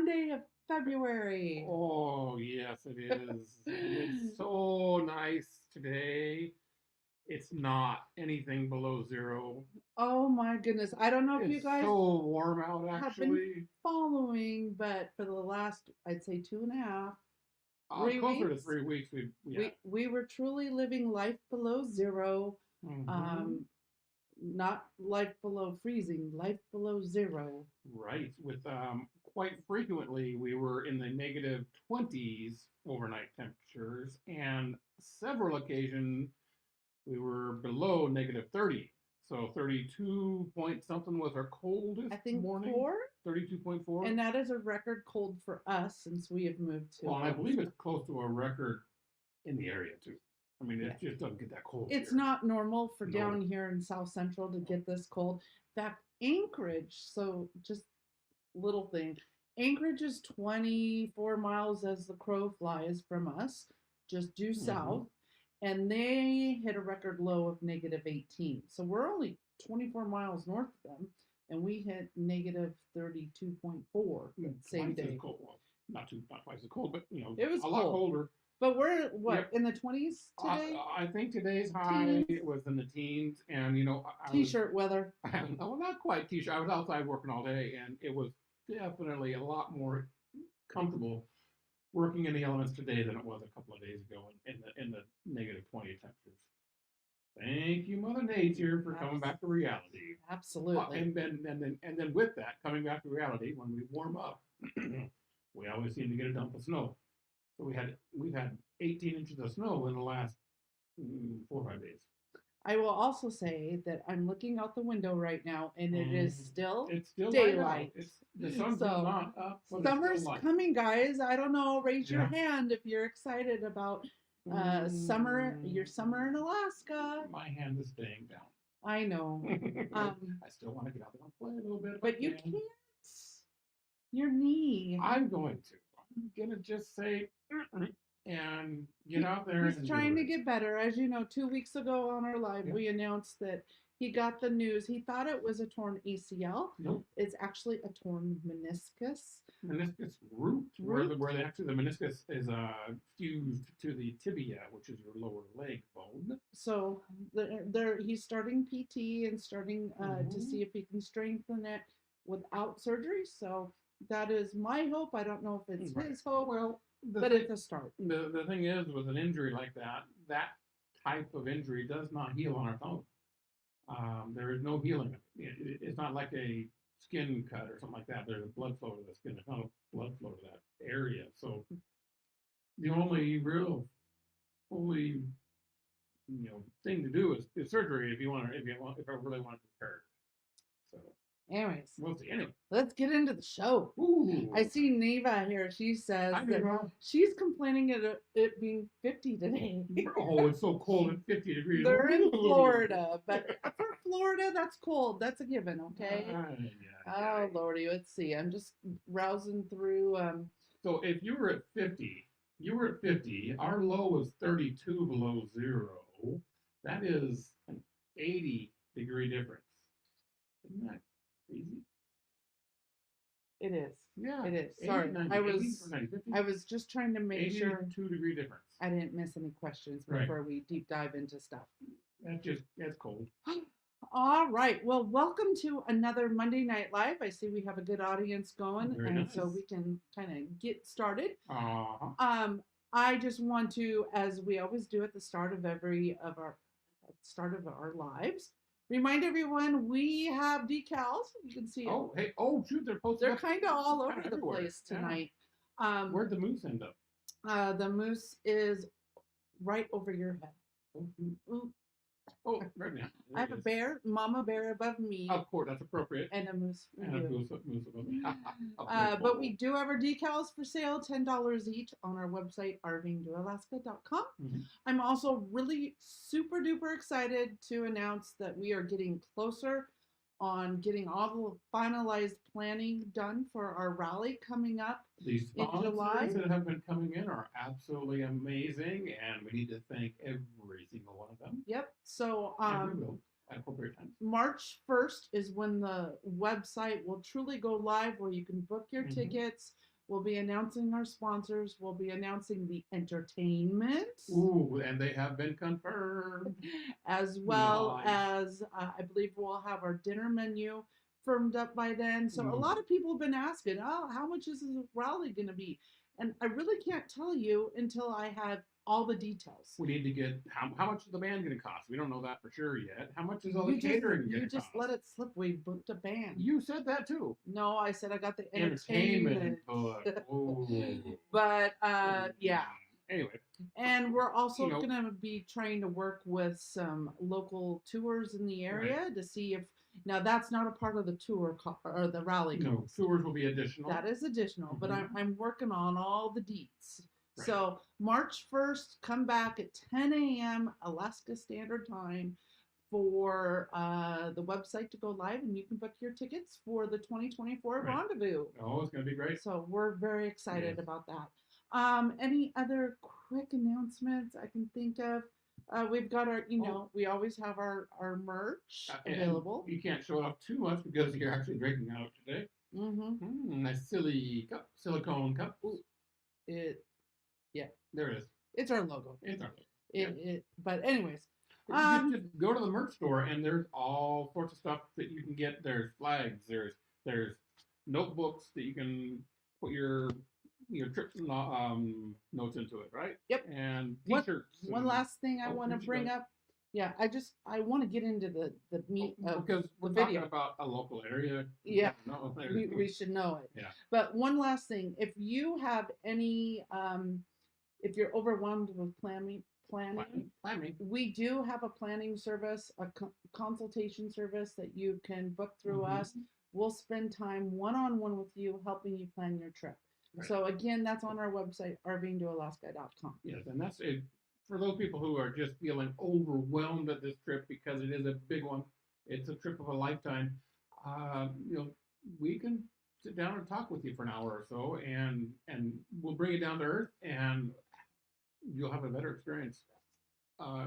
Monday of February. Oh, yes, it is. It's so nice today. It's not anything below zero. Oh my goodness. I don't know if you It's guys so warm out, have been actually. following, but for the last, I'd say 2.5, three Closer to weeks, 3 weeks. Yeah. we were truly living life below zero. Hmm. Um, not life below freezing, life below zero. Right. With quite frequently, we were in the negative 20s overnight temperatures, and several occasions we were below negative 30. So 32 point something was our I coldest think morning. 4, 32.4. and that is a record cold for us since we have moved to Well, and I believe Alaska. it's close to a record in the area too. I mean, Yeah. it just doesn't get that cold It's here. not normal for No. down here in South Central to get this cold. In fact, Anchorage, so just little thing, Anchorage is 24 miles as the crow flies from us, just due Hmm. south, and they hit a record low of negative 18. So we're only 24 miles north of them, and we hit negative 32.4 that same Twice as day. cold. Well, not twice as cold, but It was a lot cold. colder. But we're what, Yep. in the 20s I, today? I think today's high Teens, was in the teens, and I was t-shirt weather. well, not quite t-shirt. I was outside working all day, and it was definitely a lot more comfortable working in the elements today than it was a couple of days ago in the negative 20 temperatures. Thank you, Mother Nature, for coming back to reality. Absolutely. And then with that, coming back to reality, when we warm up, we always seem to get a dump of snow. So we've had 18 inches of snow in the last 4 or 5 days. I will also say that I'm looking out the window right now and it is still It's still daylight. It's the sun's So not up, but it's still summer's light. coming, guys. I don't know. Raise your Yeah. hand if you're excited about summer. Your summer in Alaska. My hand is staying down. I know. I still want to get out there and play a little bit, But you can't. Your knee. I'm going to. I'm gonna just say and get out there. He's and trying do to it. get better. As you know, 2 weeks ago on our live, Yeah. we announced that he got the news. He thought it was a torn ACL. Nope. It's actually a torn meniscus. Meniscus root, where actually the meniscus is fused to the tibia, which is your lower leg bone. So he's starting PT and starting to see if he can strengthen it without surgery. So that is my hope. I don't know if it's his hope. Well, but it's a start. The thing is, with an injury like that type of injury does not heal on its own. There is no healing. It's not like a skin cut or something like that. There's a blood flow to the skin. There's not a blood flow to that area. So the only real, only thing to do is surgery if I really want to repair it. So anyways, we'll see. Anyway, let's get into the show. Ooh. I see Neva here. She says that she's complaining at it being 50 today. Oh, it's so cold at 50 degrees. They're in Florida, but for Florida, that's cold. That's a given, okay? Oh, Lordy, let's see. I'm just rousing through. So if you were at 50, our low was 32 below zero. That is an 80-degree difference. Isn't that crazy? It is. Yeah. It is. 80, Sorry. 90, 80, I was just trying to make sure 2-degree difference. I didn't miss any questions before we deep dive into stuff. That's cold. All right. Well, welcome to another Monday Night Live. I see we have a good audience going, Very and nice. so we can kind of get started. Uh-huh. I just want to, as we always do at the start of our lives, remind everyone we have decals. You can see. Oh, hey! Oh, shoot! They're kind of all over the place tonight. Yeah. Where'd the moose end up? The moose is right over your head. Oh, right now. I have a bear, mama bear above me. Of course, that's appropriate. And a moose for and you. A moose above me. But we do have our decals for sale, $10 each on our website, RVingtoAlaska.com. Mm-hmm. I'm also really super duper excited to announce that we are getting closer on getting all the finalized planning done for our rally coming up in July. These that have been coming in are absolutely amazing, and we need to thank every single one of them. Yep. So and we will at appropriate times. March 1st is when the website will truly go live, where you can book your tickets. We'll be announcing our sponsors. We'll be announcing the entertainment. Ooh, and they have been confirmed. As well Nice. as I believe we'll have our dinner menu firmed up by then. So a lot of people have been asking, oh, how much is this rally going to be? And I really can't tell you until I have all the details. We need to get how much is the band going to cost? We don't know that for sure yet. How much is all the catering going to You cost? just let it slip. We booked a band. You said that too. No, I said I got the entertainment. But yeah. Anyway. And we're also going to be trying to work with some local tours in the area to see if now that's not a part of the tour or the rally. No, tours will be additional. That is additional, but I'm working on all the deets. Right. So March 1st, come back at 10 a.m. Alaska Standard Time for the website to go live, and you can book your tickets for the 2024 Rendezvous. Oh, it's going to be great. So we're very excited about that. Any other quick announcements I can think of? We've got our, we always have our merch available. You can't show off too much because you're actually drinking out today. Nice silly cup, silicone cup. Ooh, there it is. It's our logo. It's our logo. But anyways. Just go to the merch store and there's all sorts of stuff that you can get. There's flags. There's notebooks that you can put your trip notes into it, right? Yep. And t-shirts. One last thing I want to bring up. Yeah, I want to get into the meat of because we're the talking video. about a local area. Yeah, we should know it. Yeah. But one last thing, if you have any, if you're overwhelmed with planning, we do have a planning service, a consultation service that you can book through us. We'll spend time one-on-one with you, helping you plan your trip. Right. So again, that's on our website, rvingtoalaska.com. Yes, and that's it. For those people who are just feeling overwhelmed at this trip because it is a big one, it's a trip of a lifetime. We can sit down and talk with you for an hour or so, and we'll bring it down to earth, and you'll have a better experience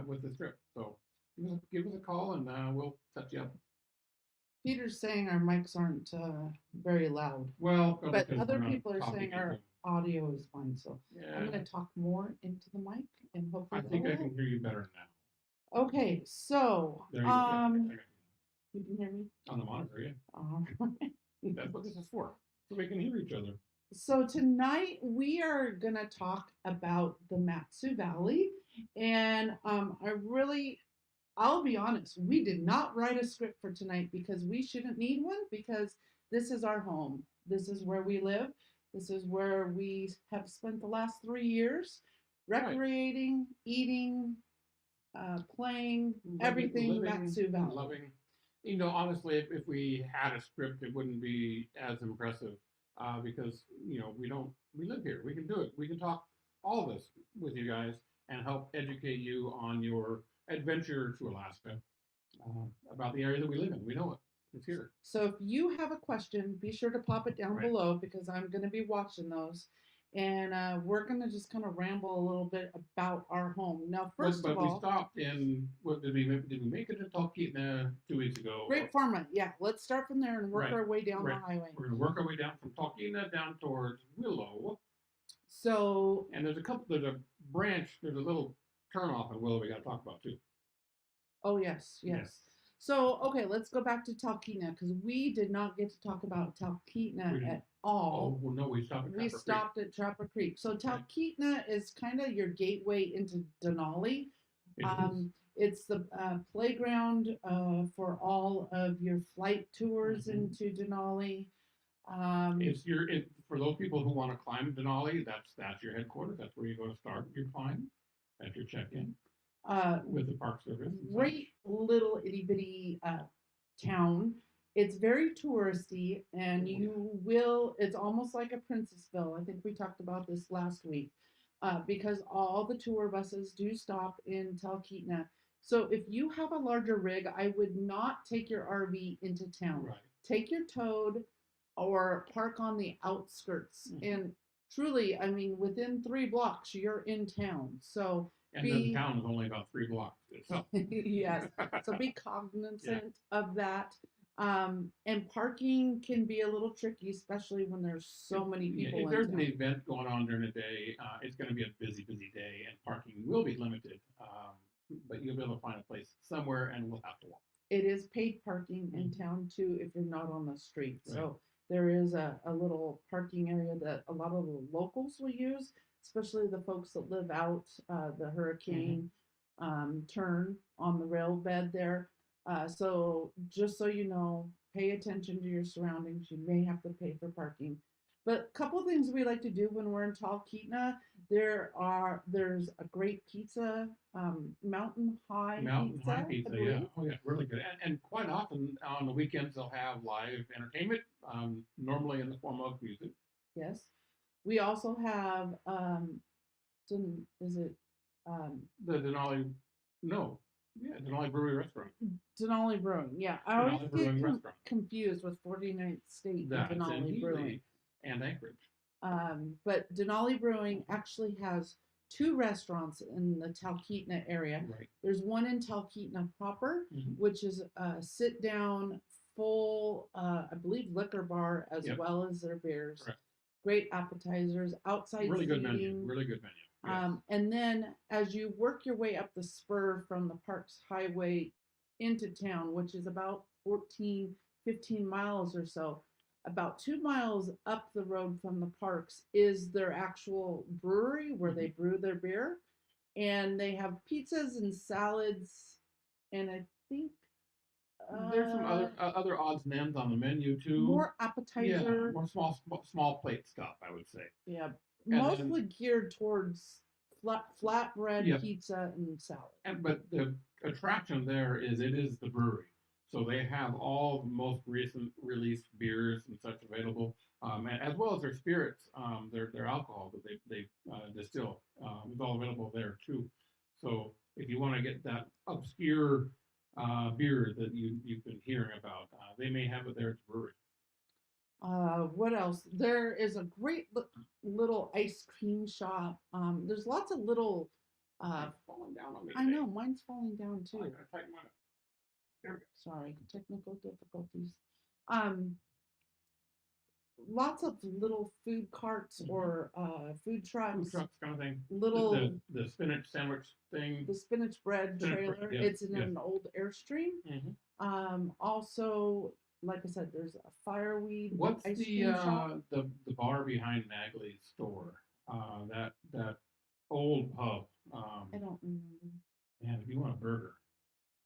with this trip. So give us a call, and we'll set you up. Peter's saying our mics aren't very loud. Well, but other people are saying our audio is fine. So yeah. I'm going to talk more into the mic, and hopefully I think I can hear you better now. Okay, so there you go. You can hear me on the monitor, yeah. Right. That's what this is for, so we can hear each other. So tonight we are going to talk about the MatSu Valley, and I'll be honest, we did not write a script for tonight because we shouldn't need one, because this is our home. This is where we live. This is where we have spent the last 3 years recreating, eating, playing, everything MatSu Valley. Loving. Honestly, if we had a script, it wouldn't be as impressive because, we live here. We can do it. We can talk, all of us, with you guys and help educate you on your adventure to Alaska, about the area that we live in. We know it. It's here. So if you have a question, be sure to pop it down below, because I'm going to be watching those. And we're going to just kind of ramble a little bit about our home. Now, first of all, we stopped in, did we make it to Talkeetna 2 weeks ago? Great Pharma. Yeah, let's start from there and work our way down the highway. We're going to work our way down from Talkeetna down towards Willow. So, and there's a little turn off in Willow we got to talk about too. Oh, yes. So, okay, let's go back to Talkeetna, because we did not get to talk about Talkeetna at all. Oh, well, no, we stopped at Trapper Creek. So Talkeetna is kind of your gateway into Denali. It's the playground for all of your flight tours into Denali. For those people who want to climb Denali, that's your headquarters. That's where you go to start your climb. That's your check-in. With the Park Service. Great little itty bitty town. It's very touristy, and it's almost like a Princessville. I think we talked about this last week, because all the tour buses do stop in Talkeetna. So if you have a larger rig, I would not take your RV into town. Right. Take your Toad or park on the outskirts. And truly, I mean, within 3 blocks, you're in town. So and the town is only about 3 blocks itself. Yes. So be cognizant of that. And parking can be a little tricky, especially when there's so many Yeah, people if in there's an town. event going on during the day, it's gonna be a busy, busy day, and parking will be limited. But you'll be able to find a place somewhere, and we'll have to walk. It is paid parking in Mhm. town too if you're not on the street. Right. So there is a little parking area that a lot of the locals will use, especially the folks that live out the Mhm. hurricane turn on the rail bed there. So just so you know, pay attention to your surroundings. You may have to pay for parking. But a couple of things we like to do when we're in Talkeetna, there's a great pizza, Mountain High Mountain High Pizza, I Pizza, yeah, believe. oh yeah, really good. And quite often on the weekends they'll have live entertainment, normally in the form of music. Yes. We also have is it um The Denali, no, yeah, Denali Brewery Restaurant, Denali Brewing. Yeah, I always Denali get Brewing Restaurant. confused with 49th State and That's in Denali Brewing. Healy and Anchorage. But Denali Brewing actually has two restaurants in the Talkeetna area. Right. There's one in Talkeetna proper, Mhm. which is a sit down, full, I believe, liquor bar as Yep. well as their beers. Correct. Great appetizers, outside Really good menu, seating. really good menu, yes. And then as you work your way up the spur from the Parks Highway into town, which is about 14, 15 miles or so, about 2 miles up the road from the parks is their actual brewery where Mhm. they brew their beer. And they have pizzas and salads. And I think There's some uh, other odds and ends on the menu too. more Yeah, appetizer. more small plate stuff, I would say. Yeah, And then, mostly geared towards flatbread, yep, pizza, and salad. and but the attraction there is it is the brewery, so they have all the most recent released beers and such available, as well as their spirits, their alcohol that they distill, is all available there too. So if you want to get that obscure beer that you've been hearing about, they may have it there at the brewery. What else? There is a great little ice cream shop. There's lots of little. Uh, Mine's falling down on me I today. know mine's falling down I too. gotta tighten mine up. There we go. Sorry, technical difficulties. Um, Lots of little food carts Mhm. or food Food trucks. trucks kind of thing. Little The spinach sandwich thing. the spinach bread Spinach bread, trailer. yes, It's in yes. an old Airstream. Hmm. Also, like I said, there's a fireweed What's ice cream shop. the bar behind Nagley's store? That old pub. I don't remember. Man, if you want a burger,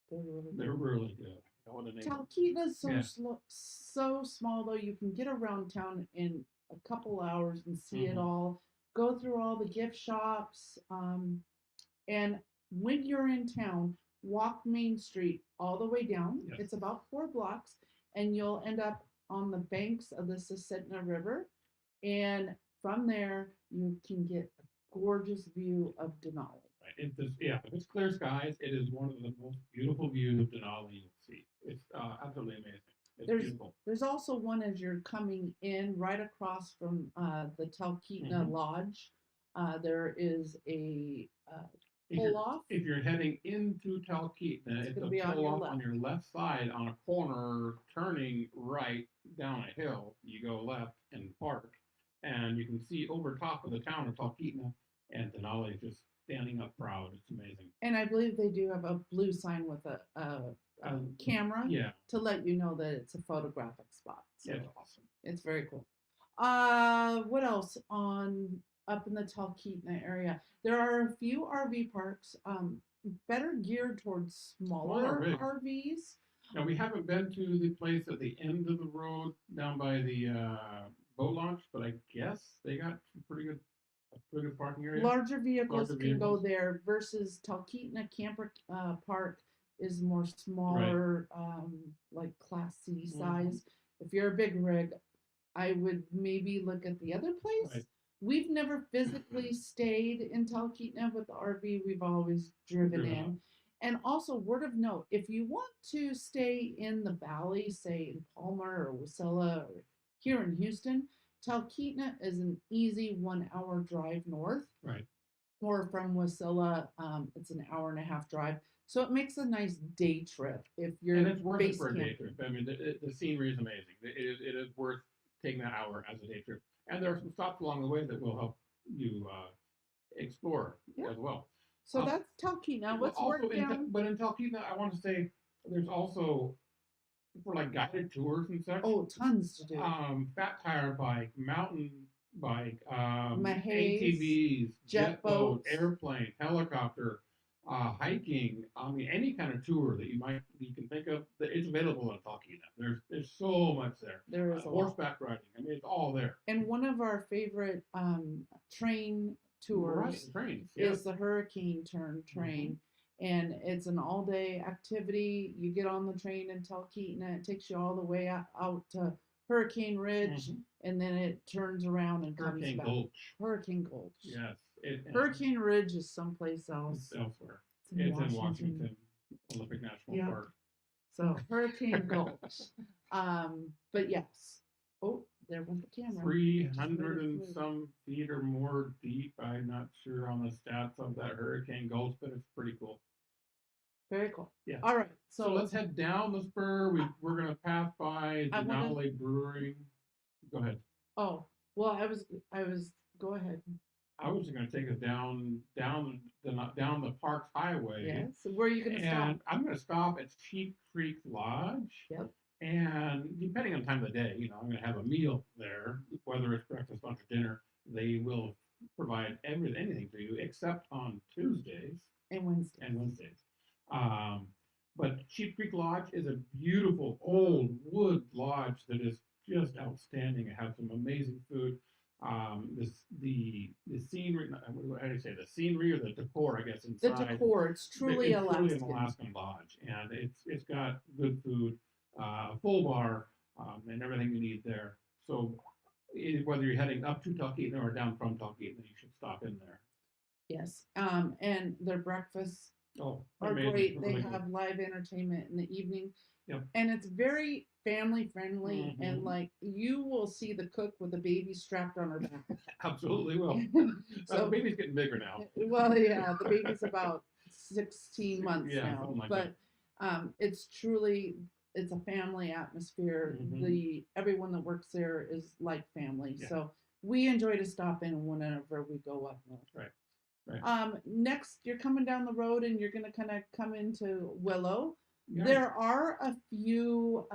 They're really they're good. really good. I want the name. Talkeetna's Yeah. so small though. You can get around town in a couple hours and see it Hmm. all. Go through all the gift shops. And when you're in town, walk Main Street all the way down. Yes. It's about 4 blocks, and you'll end up on the banks of the Susitna River. And from there, you can get a gorgeous view of Denali. Right. Yeah, if it's clear skies, it is one of the most beautiful views of Denali you'll see. It's absolutely amazing. It's There's beautiful. there's also one as you're coming in right across from the Talkeetna Mhm. Lodge. There is a If pull off. you're heading into Talkeetna, it's gonna a be on pull your off on left. your left side on a corner, turning right down a hill. You go left and park, and you can see over top of the town of Talkeetna, and Denali just standing up proud. It's amazing. And I believe they do have a blue sign with a camera Yeah, to let you know that it's a photographic spot. So it's awesome. it's very cool. What else on up in the Talkeetna area? There are a few RV parks, better geared towards smaller RV. RVs. Now we haven't been to the place at the end of the road down by the boat launch, but I guess they got some pretty good parking area. Larger vehicles Larger can go vehicles. there versus Talkeetna Camper Park is more Right. smaller, like Class C Mhm. size. If you're a big rig, I would maybe look at the other place. Right. We've never physically stayed in Talkeetna with the RV. We've always driven Driven in. And also, word of note, if you want to stay in the valley, say in Palmer or Wasilla or here in Houston, Talkeetna is an easy 1 hour drive north. Right. Or from Wasilla, it's an hour and a half drive. So it makes a nice day trip if you're And it's worth it base for a day camping. trip. I mean, the scenery is amazing. It is worth taking that hour as a day trip. And there are some stops along the way that will help you explore Yeah. as well. So that's Talkeetna. Now Well, let's also work down. but in Talkeetna, I want to say there's also for like guided tours and such. Oh, tons to do. Fat tire bike, mountain bike, Mahays, ATVs, jet jet boat, boats. airplane, helicopter, hiking. I mean, any kind of tour that you can think of, that it's available in Talkeetna. There's so much there. There is a lot. Horseback riding. I mean, it's all there. And one of our favorite train tours Right, trains. is the Hurricane Turn train. And it's an all-day activity. You get on the train in Talkeetna. It takes you all the way out to Hurricane Ridge, and then it turns around and comes Hurricane back. Gulch. Hurricane Gulch. Yes. Hurricane Ridge is someplace else. It's elsewhere. It's in Washington Olympic National Park. So Hurricane Gulch. But yes. Oh, there went the camera. 300 and some feet or more deep. I'm not sure on the stats of that Hurricane Gulch, but it's pretty cool. Very cool. Yeah. All right. So let's head down the spur. We're gonna pass by Denali Brewing. Go ahead. Oh, well, I was. Go ahead. I was gonna take us down the Parks Highway. Yes. Where are you gonna stop? And I'm gonna stop at Sheep Creek Lodge. Yep. And depending on the time of the day, I'm gonna have a meal there, whether it's breakfast, lunch, or dinner. They will provide anything for you except on Tuesdays and Wednesdays. But Sheep Creek Lodge is a beautiful old wood lodge that is just outstanding. It has some amazing food. The scenery, how do you say, the scenery or the decor, I guess, inside. The decor, it's truly Alaskan. Truly an Alaskan lodge, and it's got good food, full bar, and everything you need there. So whether you're heading up to Talkeetna or down from Talkeetna, you should stop in there. Yes, and their breakfasts are great. They have live entertainment in the evening. Yep. And it's very family friendly, and like you will see the cook with a baby strapped on her back. Absolutely will. So the baby's getting bigger now. Well, yeah, the baby's about 16 months now, like but it's a family atmosphere. Everyone that works there is like family, so we enjoy to stop in whenever we go up north. Right. Next, you're coming down the road and you're going to kind of come into Willow. Yeah. There are a few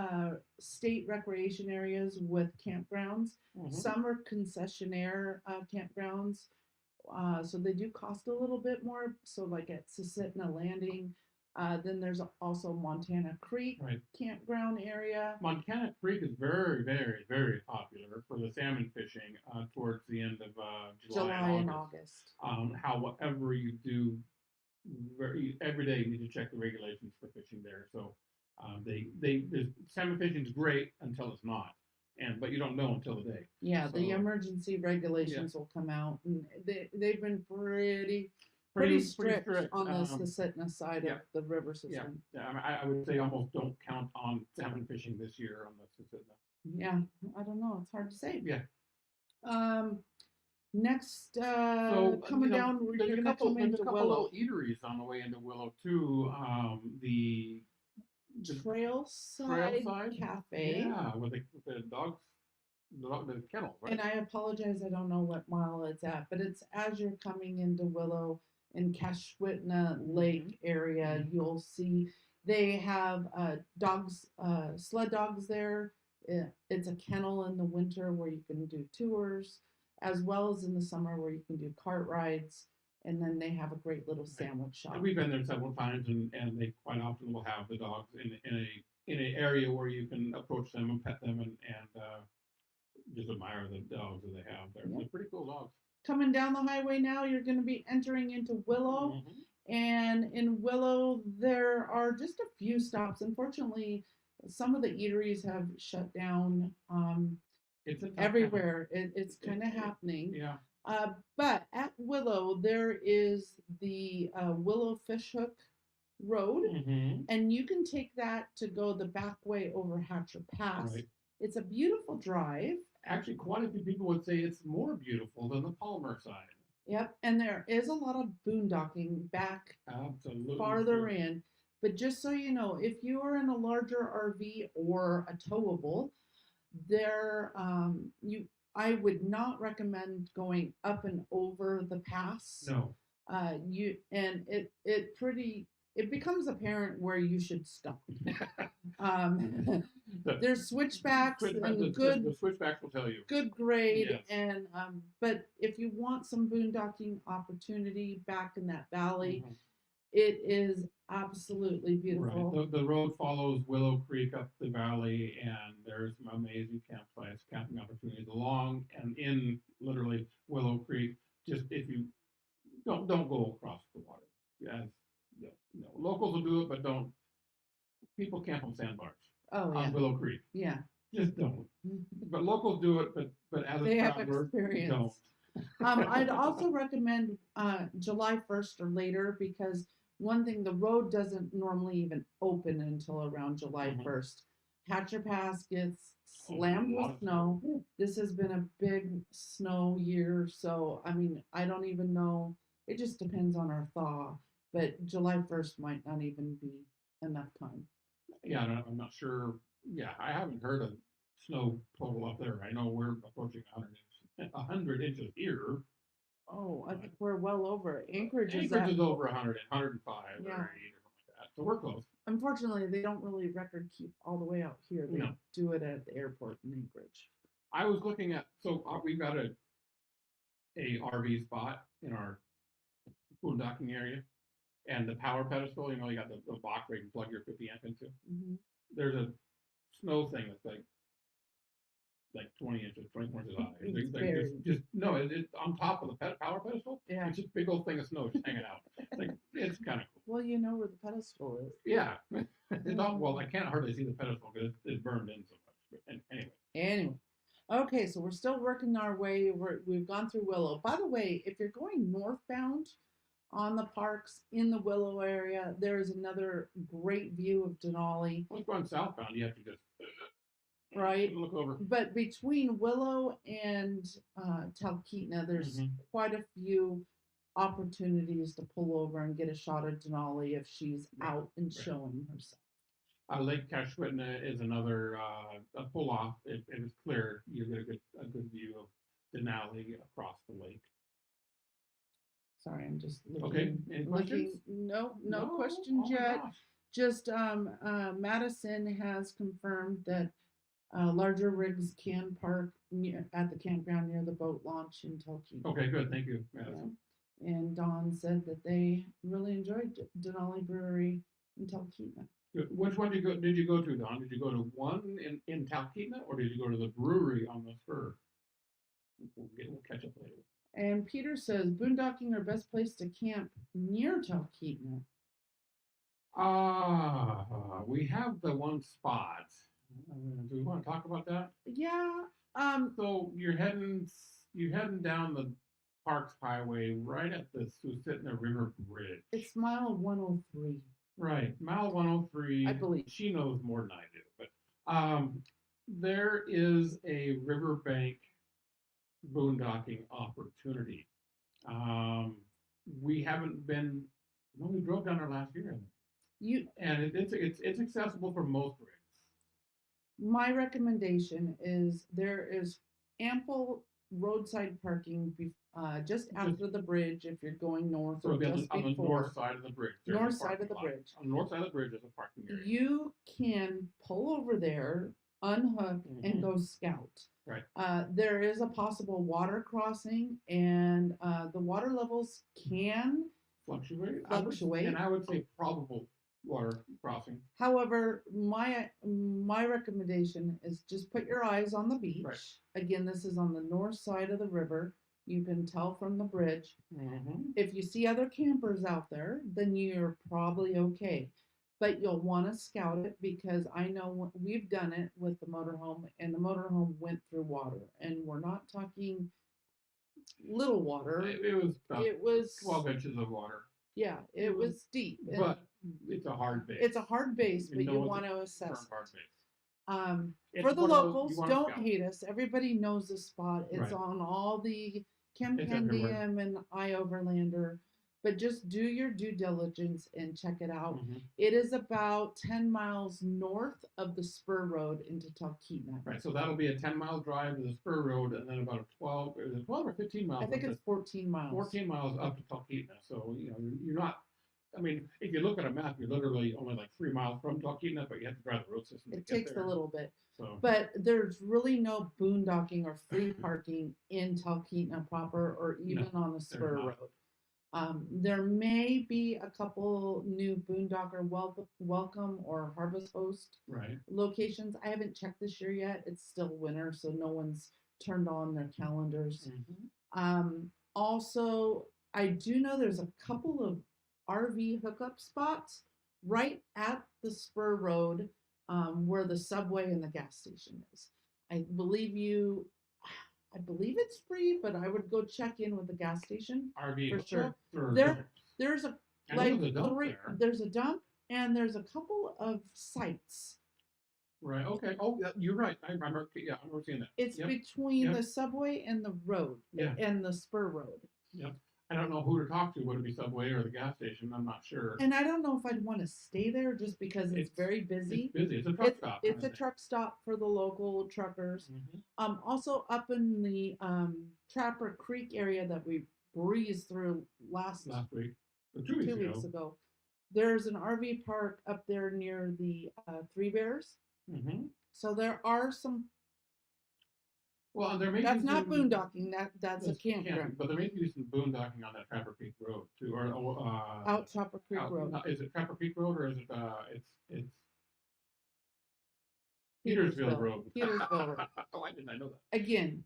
state recreation areas with campgrounds. Some are concessionaire campgrounds, so they do cost a little bit more. So like at Susitna Landing, then there's also Montana Creek campground area. Montana Creek is very, very, very popular for the salmon fishing towards the end of July and August. However you do, every day you need to check the regulations for fishing there. So salmon fishing is great until it's not, but you don't know until the day. Yeah, so, the emergency regulations will come out, and they've been pretty strict on the Susitna side of the river system. Yeah, I would say almost don't count on salmon fishing this year on the Susitna. Yeah, I don't know. It's hard to say. Yeah. Next, coming down, you're gonna come into Willow. Little eateries on the way into Willow too. The Trailside Cafe. Yeah, with the dogs. The kennel, right? And I apologize, I don't know what mile it's at, but it's as you're coming into Willow in Kashwitna Lake area, you'll see they have dogs, sled dogs there. It's a kennel in the winter where you can do tours, as well as in the summer where you can do cart rides. And then they have a great little sandwich shop. And we've been there several times, and they quite often will have the dogs in an area where you can approach them and pet them and just admire the dogs that they have there. They're pretty cool dogs. Coming down the highway now, you're going to be entering into Willow. And in Willow, there are just a few stops. Unfortunately, some of the eateries have shut down it's everywhere. It's kind of happening. Yeah. But at Willow, there is the Willow Fishhook Road, and you can take that to go the back way over Hatcher Pass. Right. It's a beautiful drive. Actually, quite a few people would say it's more beautiful than the Palmer side. Yep, and there is a lot of boondocking back Absolutely. farther true. in. But just so you know, if you are in a larger RV or a towable, there you I would not recommend going up and over the pass. No. You and it becomes apparent where you should stop. The, There's switchbacks and the switchbacks will tell you. good grade. Yes. And but if you want some boondocking opportunity back in that valley, Mhm. it is absolutely beautiful. Right. The road follows Willow Creek up the valley, and there's some amazing campsites, camping opportunities along and in literally Willow Creek. Just if you don't go across the water. As locals will do it, but don't. People camp on sandbars Oh yeah, on Willow Creek. yeah. Just don't. But locals do it, but as a They have traveler, experience. don't. I'd also recommend July 1st or later, because one thing, the road doesn't normally even open until around July Mhm. 1st. Hatcher Pass gets Oh, slammed a lot with of snow. This has been a big snow year, so I mean, I don't even know. It just depends on our thaw, but July 1st might not even be enough time. Yeah, I'm not sure. Yeah, I haven't heard of snow total up there. I know we're approaching 100 inches here. Oh, I think we're well over. Anchorage is Anchorage at, is over 100, 105 yeah. or 8 or something like that. So we're close. Unfortunately, they don't really record keep all the way out here. They No. do it at the airport in Anchorage. I was looking at, so we've got a RV spot in our boondocking area, and the power pedestal, you got the box where you can plug your 50 amp into. Mm-hmm. There's a snow thing that's like 20 inches, 24 inches high. It's just no, it's on top of the power pedestal. Yeah. It's just a big old thing of snow just hanging out. It's kind of cool. Well, you know where the pedestal is. Yeah. It's not, well, I can't hardly see the pedestal because it's burned in so much. But anyway. Anyway. Okay, so we're still working our way. We've gone through Willow. By the way, if you're going northbound on the parks in the Willow area, there is another great view of Denali. Once going southbound, you have to just right look over. But between Willow and Talkeetna, there's quite a few opportunities to pull over and get a shot of Denali if she's out and showing herself. Lake Kashwitna is another pull off. If it's clear, you get a good view of Denali across the lake. Sorry, I'm just looking. Okay. Any questions? No questions yet. Just Madison has confirmed that larger rigs can park at the campground near the boat launch in Talkeetna. Okay, good. Thank you, Madison. Yeah. And Dawn said that they really enjoyed Denali Brewery in Talkeetna. Good. Which one did you go to, Dawn? Did you go to one in Talkeetna, or did you go to the brewery on the spur? We'll catch up later. And Peter says boondocking are best place to camp near Talkeetna. We have the one spot. Do we want to talk about that? Yeah. So you're heading down the Parks Highway right at the Susitna River Bridge. It's mile 103. Right, mile 103. I believe. She knows more than I do, but there is a riverbank boondocking opportunity. We haven't been. Well, we drove down there last year. And it's accessible for most rigs. My recommendation is there is ample roadside parking just after the bridge if you're going north or just on before. the north side of the bridge. North side of the bridge. On the north side of the bridge is a parking area. You can pull over there, unhook, and go scout. Right. There is a possible water crossing, and the water levels can fluctuate. And I would say probable water crossing. However, my recommendation is just put your eyes on the beach. Right. Again, this is on the north side of the river. You can tell from the bridge. If you see other campers out there, then you're probably okay. But you'll want to scout it, because I know we've done it with the motorhome, and the motorhome went through water, and we're not talking little water. It was 12 inches of water. Yeah, it was deep. But it's a hard base. It's a hard base, but you want to assess hard base. For the locals, don't hate us. Everybody knows the spot. It's on all the everywhere. Campendium and iOverlander, but just do your due diligence and check it out. Mhm. It is about 10 miles north of the spur road into Talkeetna. Right, so that'll be a 10-mile drive to the spur road, and then about a 12, is it 12 or 15 miles? I think up it's 14 miles. 14 miles up to Talkeetna. So, you know, you're not, I mean, if you look at a map, you're literally only like 3 miles from Talkeetna, but you have to drive the road system to It get takes there. a little bit. So, But there's really no boondocking or free parking in Talkeetna proper or even on the spur not. road. There may be a couple new boondocker welcome or harvest host right. locations. I haven't checked this year yet. It's still winter, so no one's turned on their calendars. Also, I do know there's a couple of RV hookup spots right at the spur road where the subway and the gas station is. I believe it's free, but I would go check in with the gas station RV for sure. There, There's a like there's a dump three. there. There's a dump and there's a couple of sites. Right. Okay. Oh, yeah, you're right. I remember. Yeah, I remember seeing that. It's between the subway and the road. Yeah. And the spur road. Yep. I don't know who to talk to. Would it be Subway or the gas station? I'm not sure. And I don't know if I'd want to stay there just because it's very busy. It's busy. It's a truck stop. It's a truck stop for the local truckers. Also up in the Trapper Creek area that we breezed through last week, or 2 weeks ago. There's an RV park up there near the Three Bears. So there are some. Well, there may that's be not boondocking. That's a campground. But there may be some boondocking on that Trapper Creek Road too, or out Trapper Creek Road. Is it Trapper Creek Road or is it it's Petersville Road? Petersville Road. Why didn't I know that? Again,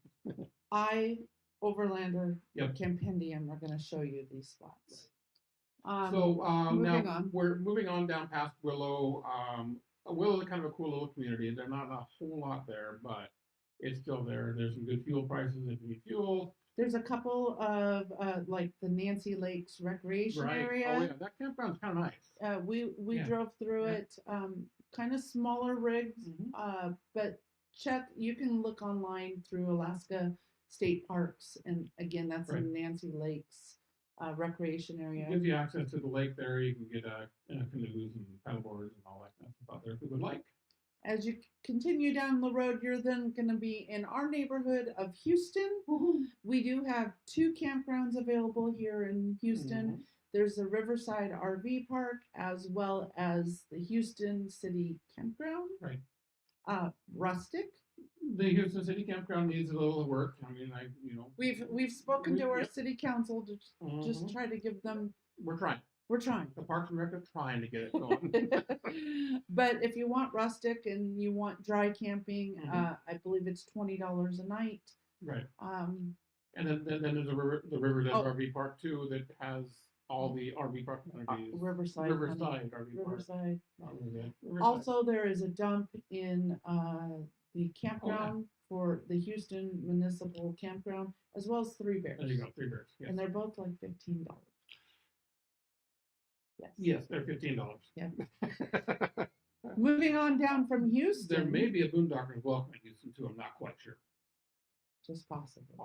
Overlander, Campendium are going to show you these spots. Now we're moving on down past Willow. Willow is kind of a cool little community. There's not a whole lot there, but it's still there. There's some good fuel prices if you need fuel. There's a couple of like the Nancy Lakes recreation area. Oh yeah, that campground's kind of nice. We drove through it. Kind of smaller rigs, but check. You can look online through Alaska State Parks, and again, that's in Nancy Lakes recreation area. It gives you access to the lake there. You can get canoes and paddleboards and all that kind of stuff out there if you would like. As you continue down the road, you're then going to be in our neighborhood of Houston. We do have 2 campgrounds available here in Houston. There's the Riverside RV Park as well as the Houston City Campground. Right. Rustic. The Houston City Campground needs a little work. I mean, we've spoken to our city council to just try to give them. We're trying. The Parks and Rec are trying to get it going. But if you want rustic and you want dry camping, I believe it's $20 a night. Right. And then there's the Riverside RV Park too that has all the RV park amenities. Riverside RV Park. Riverside. Also, there is a dump in the campground for the Houston Municipal Campground, as well as Three Bears. There you go, Three Bears. Yes. And they're both like $15. Yes, they're $15. Yeah. Moving on down from Houston. There may be a boondocker's welcome in Houston too. I'm not quite sure. Just possibly.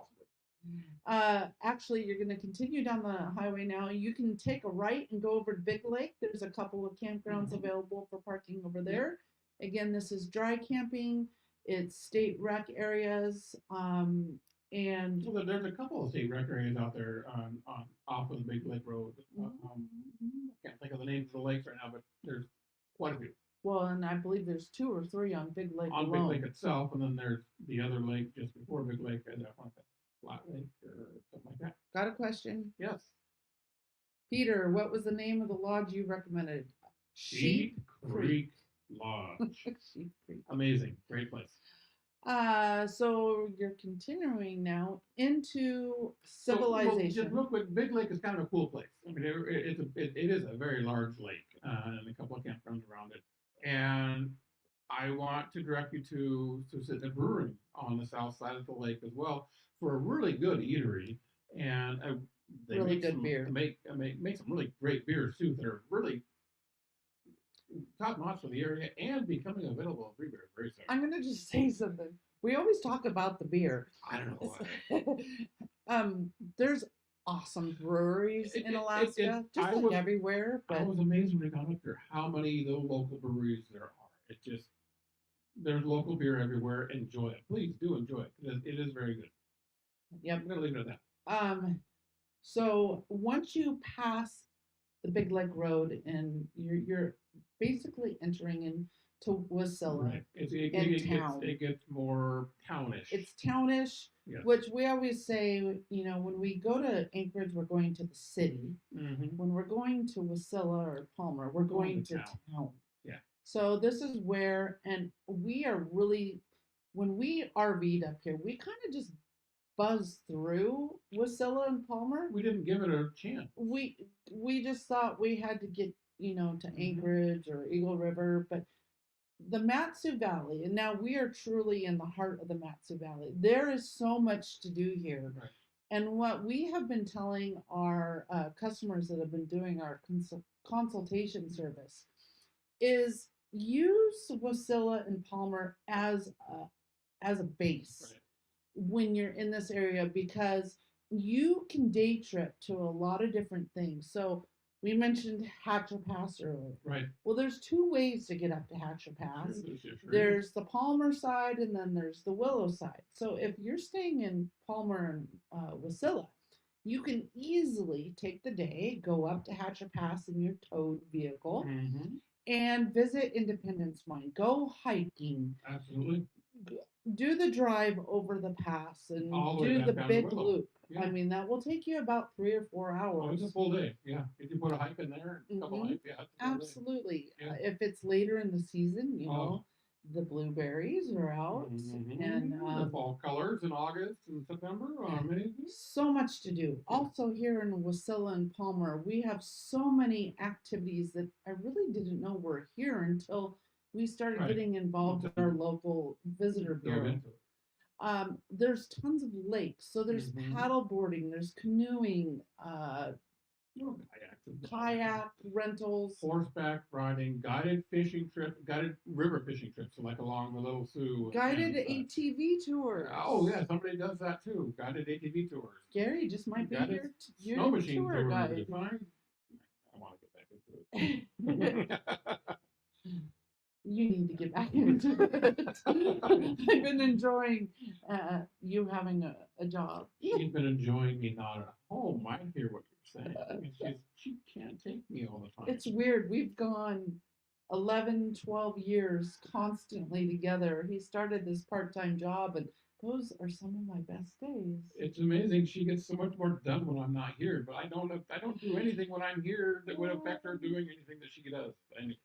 Actually, you're going to continue down the highway now. You can take a right and go over to Big Lake. There's a couple of campgrounds available for parking over there. Again, this is dry camping. It's state rec areas. And well, there's a couple of state rec areas out there off of the Big Lake Road. I can't think of the names of the lakes right now, but there's quite a few. Well, and I believe there's 2 or 3 on Big Lake on alone. Big Lake itself, and then there's the other lake just before Big Lake, that one, Flat Lake or something like that. Got a question? Yes. Peter, what was the name of the lodge you recommended? Sheep Creek Lodge. Sheep Creek. Amazing, great place. So you're continuing now into civilization. Just real quick, Big Lake is kind of a cool place. I mean, it is a very large lake, and a couple of campgrounds around it. And I want to direct you to Susitna Brewing on the south side of the lake as well for a really good eatery, and they really make good some, beer. Make some really great beers too that are really top notch for the area and becoming available in Three Bears very soon. I'm gonna just say something. We always talk about the beer. I don't know why. There's awesome breweries in Alaska, just I like was everywhere, I but was amazed when I got up here how many of those local breweries there are. It just there's local beer everywhere. Enjoy it, please do enjoy it. It is very good. yep. I'm gonna leave it at that. Um, so once you pass the Big Lake Road and you're basically entering into Wasilla Right. in town. It gets more townish. It's townish, Yes. which we always say, when we go to Anchorage, we're going to the city. Mm-hmm. When we're going to Wasilla or Palmer, we're going to town. Yeah. So this is where, and we are really, when we RV'd up here, we kind of just buzzed through Wasilla and Palmer. We didn't give it a chance. We just thought we had to get, to Anchorage or Eagle River, but the MatSu Valley, and now we are truly in the heart of the MatSu Valley. There is so much to do here. Right. And what we have been telling our customers that have been doing our consultation service is use Wasilla and Palmer as a base Right. when you're in this area, because you can day trip to a lot of different things. So we mentioned Hatcher Pass earlier. Right. Well, there's two ways to get up to Hatcher Pass. Sure. There's the Palmer side, and then there's the Willow side. So if you're staying in Palmer and Wasilla, you can easily take the day, go up to Hatcher Pass in your towed vehicle, and visit Independence Mine. Go hiking. Absolutely. Do the drive over the pass and All do the down big to loop. Yeah. I mean, that will take you about 3 or 4 hours. Oh, it's a full day. Yeah. If you put a hike in there, a couple hikes, yeah. Absolutely. Yeah. If it's later in the season, the blueberries are out, and the fall colors in August and September are amazing. So much to do. Yeah. Also, here in Wasilla and Palmer, we have so many activities that I really didn't know were here until we started getting involved in our local visitor bureau. There's tons of lakes, so there's paddle boarding, there's canoeing, kayak rentals, horseback riding, guided fishing trips, guided river fishing trips, so like along the Little Sioux. Guided ATV tours. Oh yeah, somebody does that too. Guided ATV tours. Gary just might be your snow machine tour guide. I want to get back into it. You need to get back into it. I've been enjoying you having a job. She's been enjoying me not at home. I hear what you're saying. I mean, she can't take me all the time. It's weird. We've gone 11, 12 years constantly together. He started this part-time job, and those are some of my best days. It's amazing. She gets so much more done when I'm not here, but I don't do anything when I'm here that would affect her doing anything that she does. Anyway.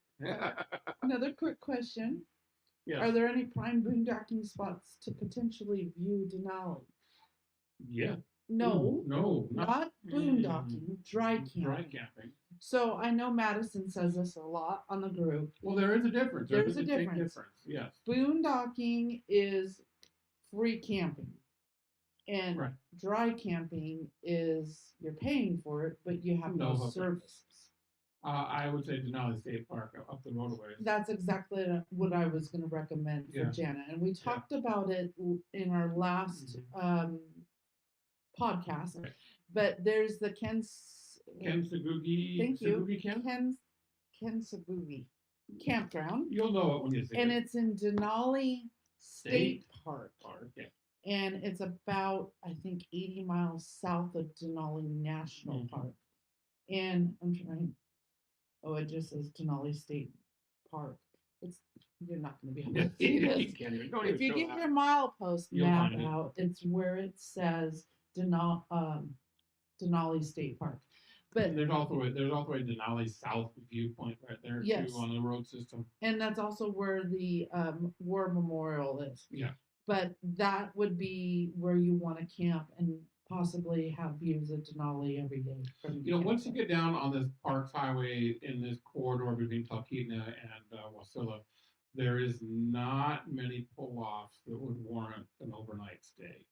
Another quick question. Yes. Are there any prime boondocking spots to potentially view Denali? Yeah. No. Ooh, no. Not boondocking, dry camping. Dry camping. So I know Madison says this a lot on the group. Well, there is a difference. There's a difference. Yes. Boondocking is free camping. And dry camping is you're paying for it, but you have no services. I would say Denali State Park up the roadways. That's exactly what I was going to recommend for Jana. And we talked about it in our last podcast. Right. But there's the Kensabugi. Thank you. Camp? Kensabugi campground. You'll know it when you see it. And it's in Denali State Park. Yeah. And it's about, I think, 80 miles south of Denali National Park. And I'm trying. Oh, it just says Denali State Park. You're not going to be able to see this. If you get your milepost map out, it's where it says Denali State Park. But there's also a Denali South viewpoint right there too on the road system. And that's also where the War Memorial is. Yeah. But that would be where you want to camp and possibly have views of Denali every day. Once you get down on this Parks Highway in this corridor between Talkeetna and Wasilla, there is not many pull-offs that would warrant an overnight stay.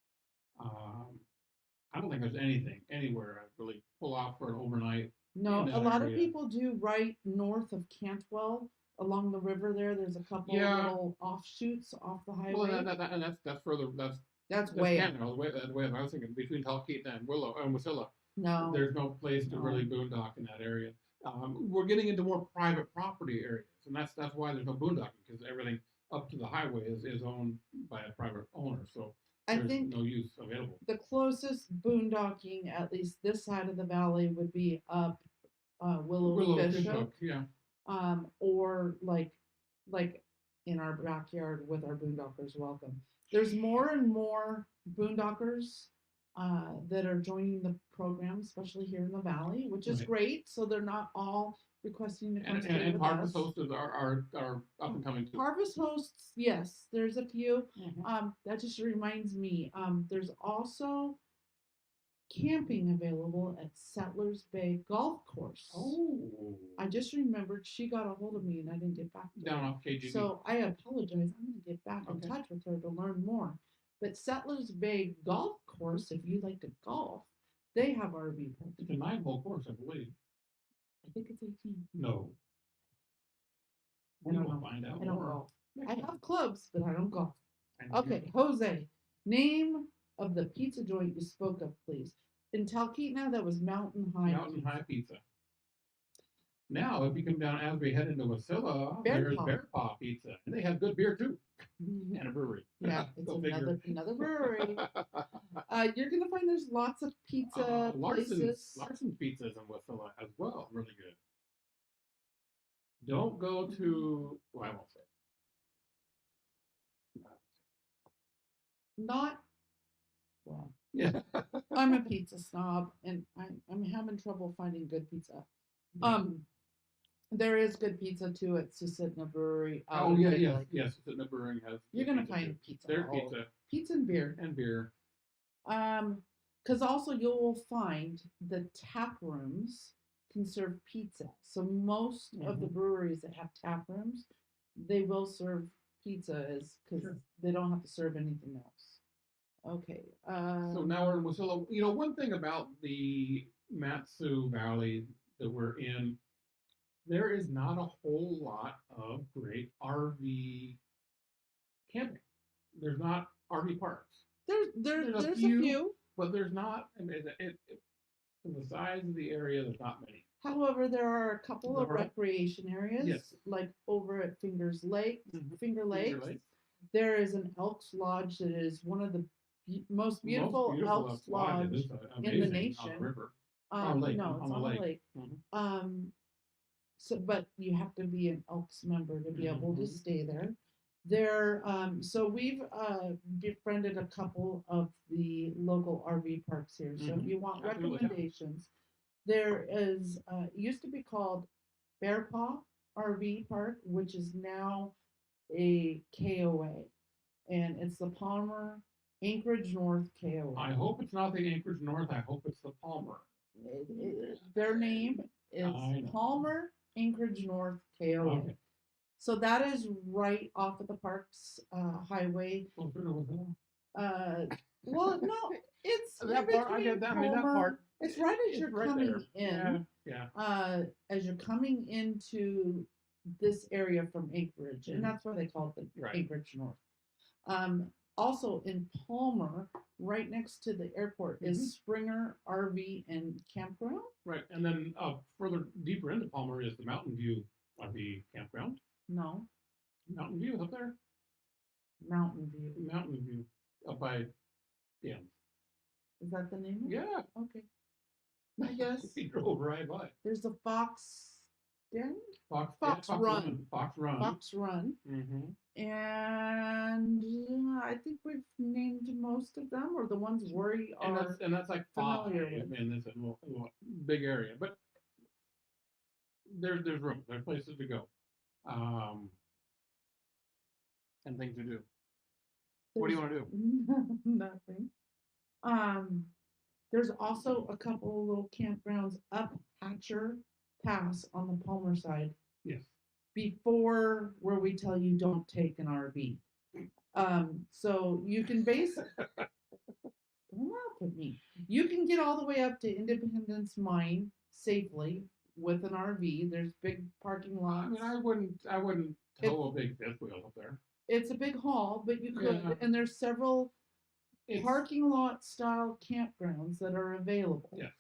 I don't think there's anything anywhere I'd really pull off for an overnight. No, a lot of people do right north of Cantwell. Along the river there's a couple little offshoots off the highway. Well, that's further. That's That's That's way up. Canada, the way I was thinking, between Talkeetna and Wasilla. No. There's no place to really No. boondock in that area. We're getting into more private property areas, and that's why there's no boondocking, because everything up to the highway is owned by a private owner, so I there's think no use available. the closest boondocking, at least this side of the valley, would be up Willow Bishop, yeah. or like in our backyard with our boondockers welcome. There's more and more boondockers that are joining the program, especially here in the valley, which is Right. great. So they're not all requesting to come And, stay and, and with harvest us. hosters are up and coming too. Harvest hosts, yes, there's a few. Mhm. That just reminds me. There's also camping available at Settlers Bay Golf Course. Oh. I just remembered she got a hold of me and I didn't get back to Down her. off KGB. So I apologize. I'm going to get back in Okay. touch with her to learn more. But Settlers Bay Golf Course, if you like to golf, they have RV parks. It's a 9-hole course, I believe. I think it's 18. No. I We don't will know. find out I don't more. golf. next I time. have clubs, but I don't golf. And you- Okay, Jose, name of the pizza joint you spoke of, please. In Talkeetna, that was Mountain High. Mountain High Pizza. Now, if you come down as we head into Wasilla, Bear there's Paw. Bear Paw Pizza, and they have good beer too, Yeah, and a brewery. it's Go figure. another brewery. You're gonna find there's lots of pizza places. Larson's Pizzas in Wasilla as well, really good. Don't go to. Well, I won't say. Not well. Yeah. I'm a pizza snob, and I'm having trouble finding good pizza. Yeah. There is good pizza too at Susitna Brewery. Oh yeah, yes. The brewing has. You're good gonna pizza, find too. pizza. There's pizza Pizza and beer. and beer. Because also you'll find the tap rooms can serve pizza. So most of the breweries that have tap rooms, they will serve pizza because Sure. they don't have to serve anything else. Okay. So now we're in Wasilla. You know, one thing about the MatSu Valley that we're in, there is not a whole lot of great RV camping. There's not RV parks, there's a few. few. but there's not. I mean, for the size of the area, there's not many. However, there are a couple of There are? recreation areas, Yes. like over at Finger Mhm. Finger Lakes. Lakes. There is an Elks Lodge that is one of the most beautiful Elks Lodge Lodges, in the amazing on nation. the river. On a lake, No, it's on a on a lake. lake. Mhm. So, but you have to be an Elks member to be able to Mhm. stay there. There, so we've befriended a couple of the local RV parks here. So if Mhm. you want Absolutely, yeah. recommendations, there is it used to be called Bear Paw RV Park, which is now a KOA, and it's the Palmer Anchorage North KOA. I hope it's not the Anchorage North. I hope it's the Palmer. Their name is I know. Palmer Anchorage North KOA. Okay. So that is right off of the Parks Highway. Closer to Wasilla. Well, no, it's That in part, I between get that. I mean, that Palmer- part. It's right as It's you're right coming there. in. Yeah. As you're coming into this area from Anchorage, and Mhm. that's why they call it the Right. Anchorage North. Also in Palmer, right next to the airport, Mhm. is Springer RV and Campground. Right. And then further deeper into Palmer is the Mountain View RV campground. No, Mountain View is up there. Mountain View. Mountain View up by Dams. Is that the name of it? Yeah. Okay. I guess. We drove right by. There's the Fox Den? Fox Run. Fox Run. Fox Run. Mm-hmm. And I think we've named most of them, or the ones we are. And that's like five familiar with. in this little big area, but there's room. There's places to go, and things to do. What do you want to do? Nothing. There's also a couple of little campgrounds up Hatcher Pass on the Palmer side Yes. before where we tell you don't take an RV. So you can don't laugh at me. You can get all the way up to Independence Mine safely with an RV. There's big parking I lots. mean, I wouldn't tow a big fifth wheel up there. It's a big haul, but you could, Yeah. and there's several It's, parking lot style campgrounds that are available. yes.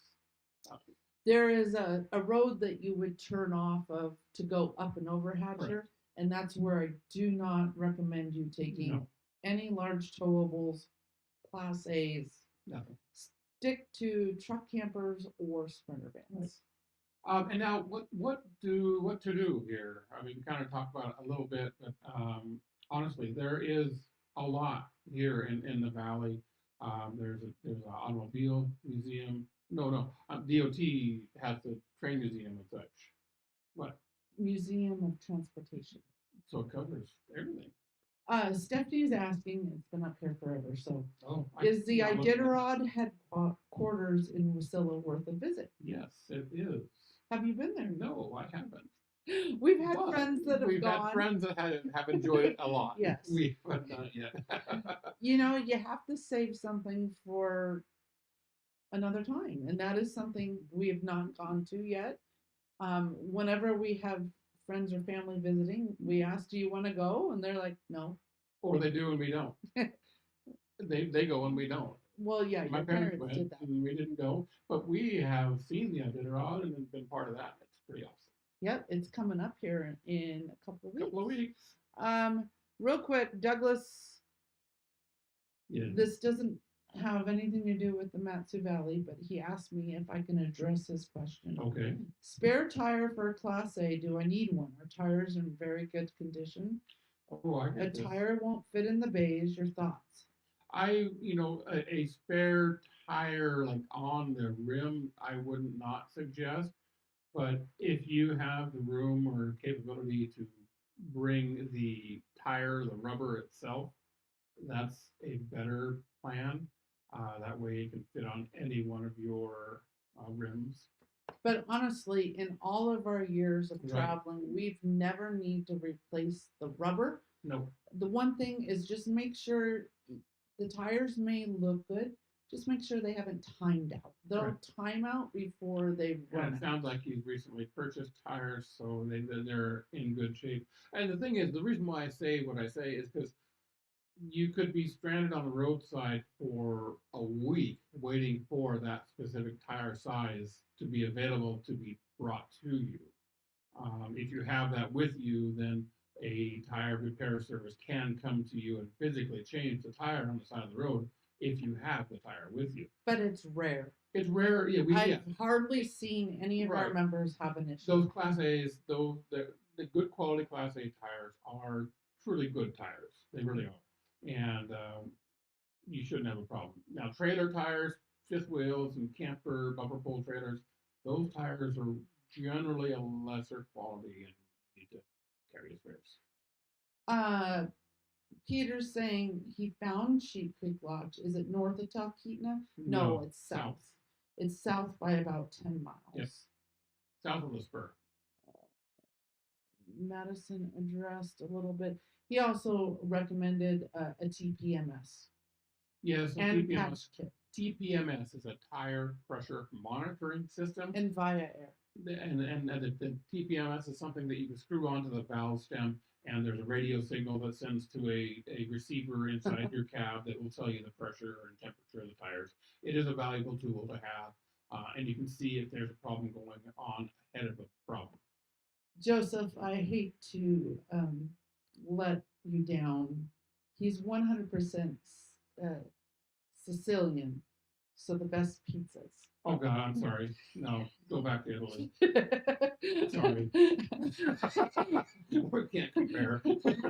There is a road that you would turn off of to go up and over Hatcher, and that's where I do not recommend you taking No. any large towables, Class A's. Nothing. Stick to truck campers or sprinter vans. And now, what to do here? I mean, we kind of talked about it a little bit, but honestly, there is a lot here in the valley. There's an automobile museum. No, DOT has the train museum and such. What? Museum of Transportation. So it covers everything. Stephanie's asking, it's been up here forever, so Oh, is the Iditarod headquarters in Wasilla worth a visit? Yes, it is. Have you been there? No, I haven't. We've had friends that have We've gone. had friends that have enjoyed it a lot. Yes. We haven't done it yet. You know, you have to save something for another time, and that is something we have not gone to yet. Whenever we have friends or family visiting, we ask, "Do you want to go?" And they're like, "No." Or they do and we don't. They go and we don't. Well, yeah, My your parents parents went did that. and we didn't go, but we have seen the Iditarod and been part of that. It's pretty awesome. Yep, it's coming up here in a couple of weeks. Couple of weeks. Real quick, Douglas. Yeah. This doesn't have anything to do with the MatSu Valley, but he asked me if I can address his question. Okay. Spare tire for a Class A, do I need one? Our tires are in very good condition. Oh, I A get this. tire won't fit in the bays. Your thoughts? A spare tire like on the rim, I would not suggest. But if you have the room or capability to bring the tire, the rubber itself, that's a better plan. That way it can fit on any one of your rims. But honestly, in all of our years of Right. traveling, we've never need to replace the rubber. No. The one thing is just make sure the tires may look good. Just make sure they haven't timed out. They'll Right. time out before they run And it out. sounds like he's recently purchased tires, so they're in good shape. And the thing is, the reason why I say what I say is because you could be stranded on the roadside for a week waiting for that specific tire size to be available to be brought to you. If you have that with you, then a tire repair service can come to you and physically change the tire on the side of the road if you have the tire with you. But it's rare. It's rare, yeah. I've hardly seen any of our Right. members have an issue. Those Class A's, the good quality Class A tires are truly good tires. They really are. And you shouldn't have a problem. Now, trailer tires, fifth wheels, and camper bumper pull trailers, those tires are generally a lesser quality and need to carry the spares. Peter's saying he found Sheep Creek Lodge. Is it north of Talkeetna? No, it's south. It's south by about 10 miles. Yes. South of the spur. Madison addressed a little bit. He also recommended a TPMS. Yes, and patch kit. TPMS is a tire pressure monitoring system. And via air. And the TPMS is something that you can screw onto the valve stem, and there's a radio signal that sends to a receiver inside your cab that will tell you the pressure and temperature of the tires. It is a valuable tool to have, and you can see if there's a problem going on ahead of a problem. Joseph, I hate to let you down. He's 100% Sicilian, so the best pizzas. Oh God, I'm sorry. No, go back to Italy. Sorry. We can't compare.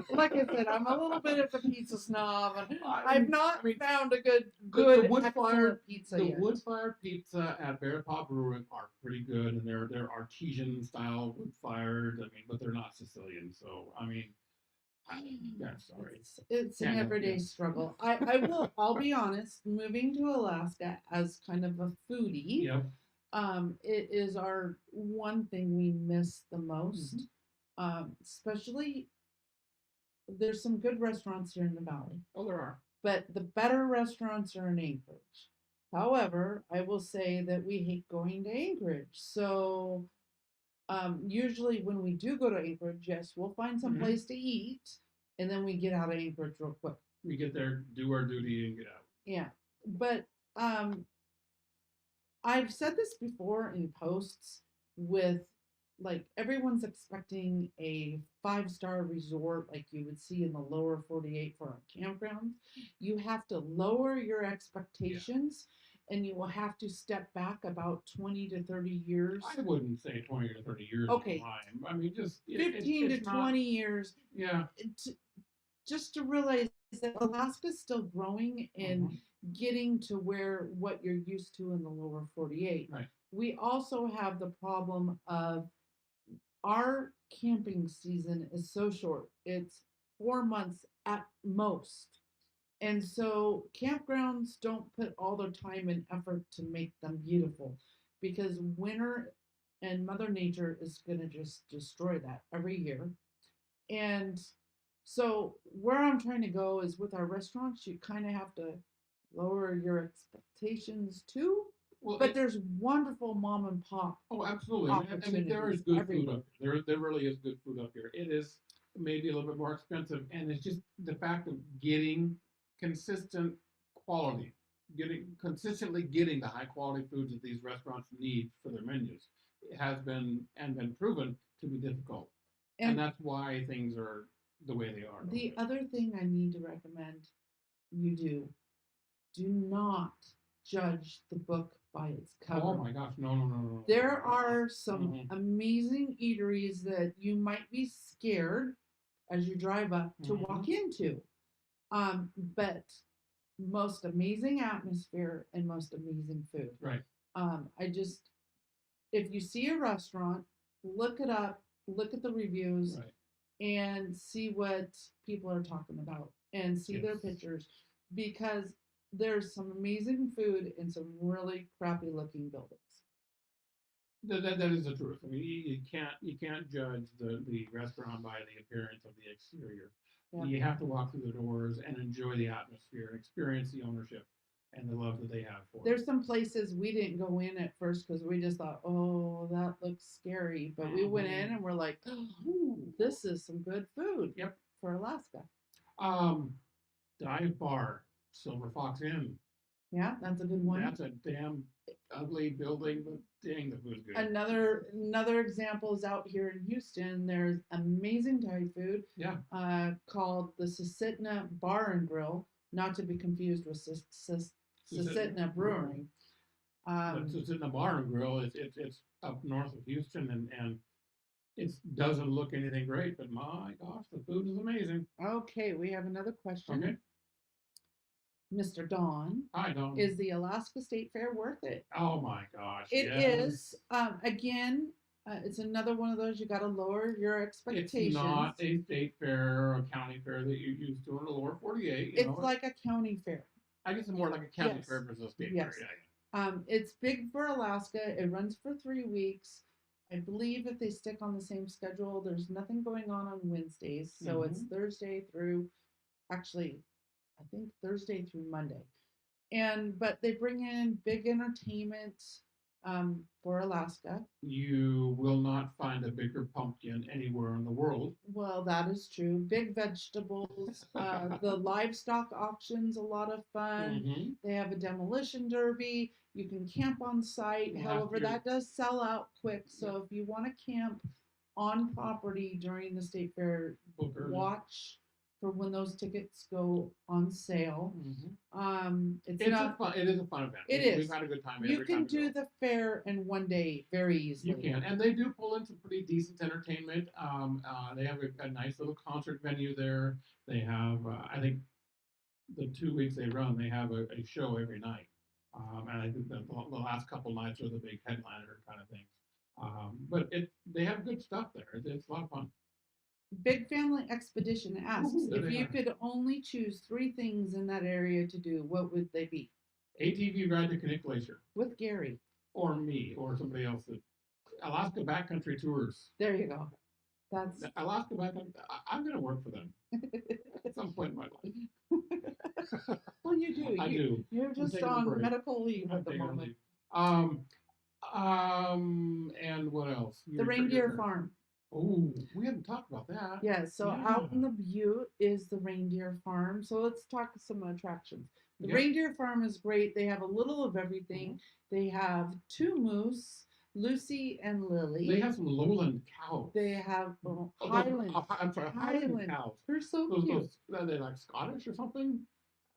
Like I said, I'm a little bit of a pizza snob, and I've not I mean, found a good the wood-fired excellent pizza The yet. wood-fired pizza at Bear Paw Brewing are pretty good, and they're artesian style wood-fired. I mean, but they're not Sicilian. So I mean, I'm sorry. It's an Yeah, everyday yeah. struggle. I'll be honest, moving to Alaska as kind of a foodie, Yep. it is our one thing we miss the most. Especially there's some good restaurants here in the valley, Oh, there are. but the better restaurants are in Anchorage. However, I will say that we hate going to Anchorage. So usually when we do go to Anchorage, yes, we'll find some place to eat, and then we get out of Anchorage real quick. We get there, do our duty, and get out. Yeah. But I've said this before in posts with like everyone's expecting a 5-star resort like you would see in the lower 48 for our campgrounds. You have to lower your Yeah. expectations and you will have to step back about 20 to 30 years. I wouldn't say 20 or 30 years Okay. is time. I mean, just 15 to it's 20 not. years. Yeah. To, just to realize that Alaska's still growing and getting to where what you're used to in the lower 48. Right. We also have the problem of our camping season is so short. It's 4 months at most. And so campgrounds don't put all their time and effort to make them beautiful because winter and Mother Nature is going to just destroy that every year. And so where I'm trying to go is with our restaurants, you kind of have to lower your expectations too. Well, But there's wonderful mom and pop. oh, absolutely. I mean, there is Opportunities good food everywhere. up here. There really is good food up here. It is maybe a little bit more expensive, and it's just the fact of getting consistent quality, getting consistently getting the high quality foods that these restaurants need for their menus. It has been proven to be difficult, and And that's why things are the way they are. the other thing I need to recommend you do not judge the book by its cover. Oh my gosh, no, no, no, no. There are some Mhm. amazing eateries that you might be scared as you drive up to walk into. But most amazing atmosphere and most amazing food. Right. I just, if you see a restaurant, look it up, look at the reviews, Right. and see what people are talking about and see their Yes. pictures because there's some amazing food in some really crappy looking buildings. That is the truth. I mean, you can't judge the restaurant by the appearance of the exterior. Yeah. You have to walk through the doors and enjoy the atmosphere, experience the ownership, and the love that they have for There's it. some places we didn't go in at first because we just thought, oh, that looks scary. But we went in and we're like, oh, this is some good food. Yep. For Alaska. Dive bar, Silver Fox Inn. Yeah, that's a good one. That's a damn ugly building, but dang, the food's good. Another example is out here in Houston. There's amazing Thai food. Yeah. Called the Susitna Bar and Grill, not to be confused with Susitna Brewing. But Susitna Bar and Grill, it's up north of Houston, and it doesn't look anything great, but my gosh, the food is amazing. Okay, we have another question. Okay. Mr. Don. Hi, Don. Is the Alaska State Fair worth it? Oh my gosh. It yes. is. Again, it's another one of those you got to lower your expectations. It's not a state fair or a county fair that you're used to in the lower 48. It's like a county fair. I guess it's more like a county Yes. fair versus a state Yes. fair. Yeah. It's big for Alaska. It runs for 3 weeks. I believe if they stick on the same schedule, there's nothing going on Wednesdays. So it's Thursday through, actually, I think Thursday through Monday. But they bring in big entertainment for Alaska. You will not find a bigger pumpkin anywhere in the world. Well, that is true. Big vegetables. The livestock auction's a lot of fun. They have a demolition derby. You can camp on site. However, that does sell out quick. So if you want to camp on property during the state fair, watch for when those tickets go on sale. It is a fun event. We've had a good time. You can do the fair in one day very easily. You can, and they do pull in some pretty decent entertainment. They have a nice little concert venue there. They have, I think, the 2 weeks they run, they have a show every night. And I think the last couple nights are the big headliner kind of things. But they have good stuff there. It's a lot of fun. Big Family Expedition asks if you could only choose 3 things in that area to do, what would they be? ATV ride to Knik Glacier. With Gary. Or me, or somebody else. Alaska Backcountry Tours. There you go. That's Alaska Backcountry. I'm going to work for them at some point in my life. Well, you do. I do. You're just on medical leave at the moment. And what else? The reindeer farm. Oh, we haven't talked about that. Yeah, so out in the Butte is the reindeer farm. So let's talk some attractions. The Yep. reindeer farm is great. They have a little of everything. They have 2 moose, Lucy and Lily. They have some lowland cows. They have Highland. I'm sorry, Highland cows. They're so Those, cute. are they like Scottish or something?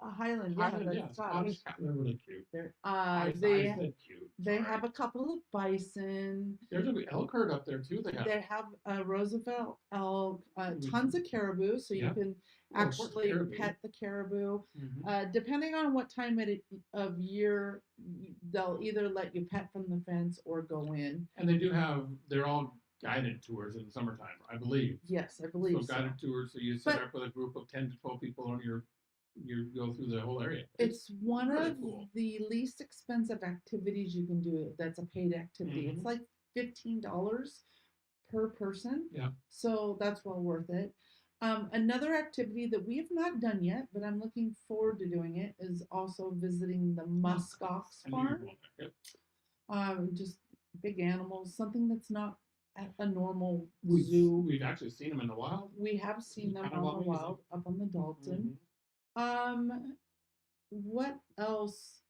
A Highland, Highland, that's yeah, Scottish. Scottish. They're really cute. They're, I they said cute. they Sorry. have a couple of bison. There's a elk herd up there too. They have a Roosevelt elk, Mhm. tons of caribou, so you Yeah. can Oh, of course, actually caribou. pet the caribou. Mhm. Depending on what time of year, they'll either let you pet from the fence or go in. And they're all guided tours in the summertime, I believe. Yes, I believe so. Guided tours, so you set But- up with a group of 10 to 12 people on you go through the whole area. It's one really of cool. the least expensive activities you can do that's a paid activity. Mhm. It's like $15 per person. Yeah. So that's well worth it. Another activity that we have not done yet, but I'm looking forward to doing it, is also visiting the muskox I knew you were farm. going there. Yep. Just big animals, something that's not at a normal We've, zoo. we've actually seen them in the wild. We have seen them Kinda on the amazing. wild up on the Dalton. Mhm. What else?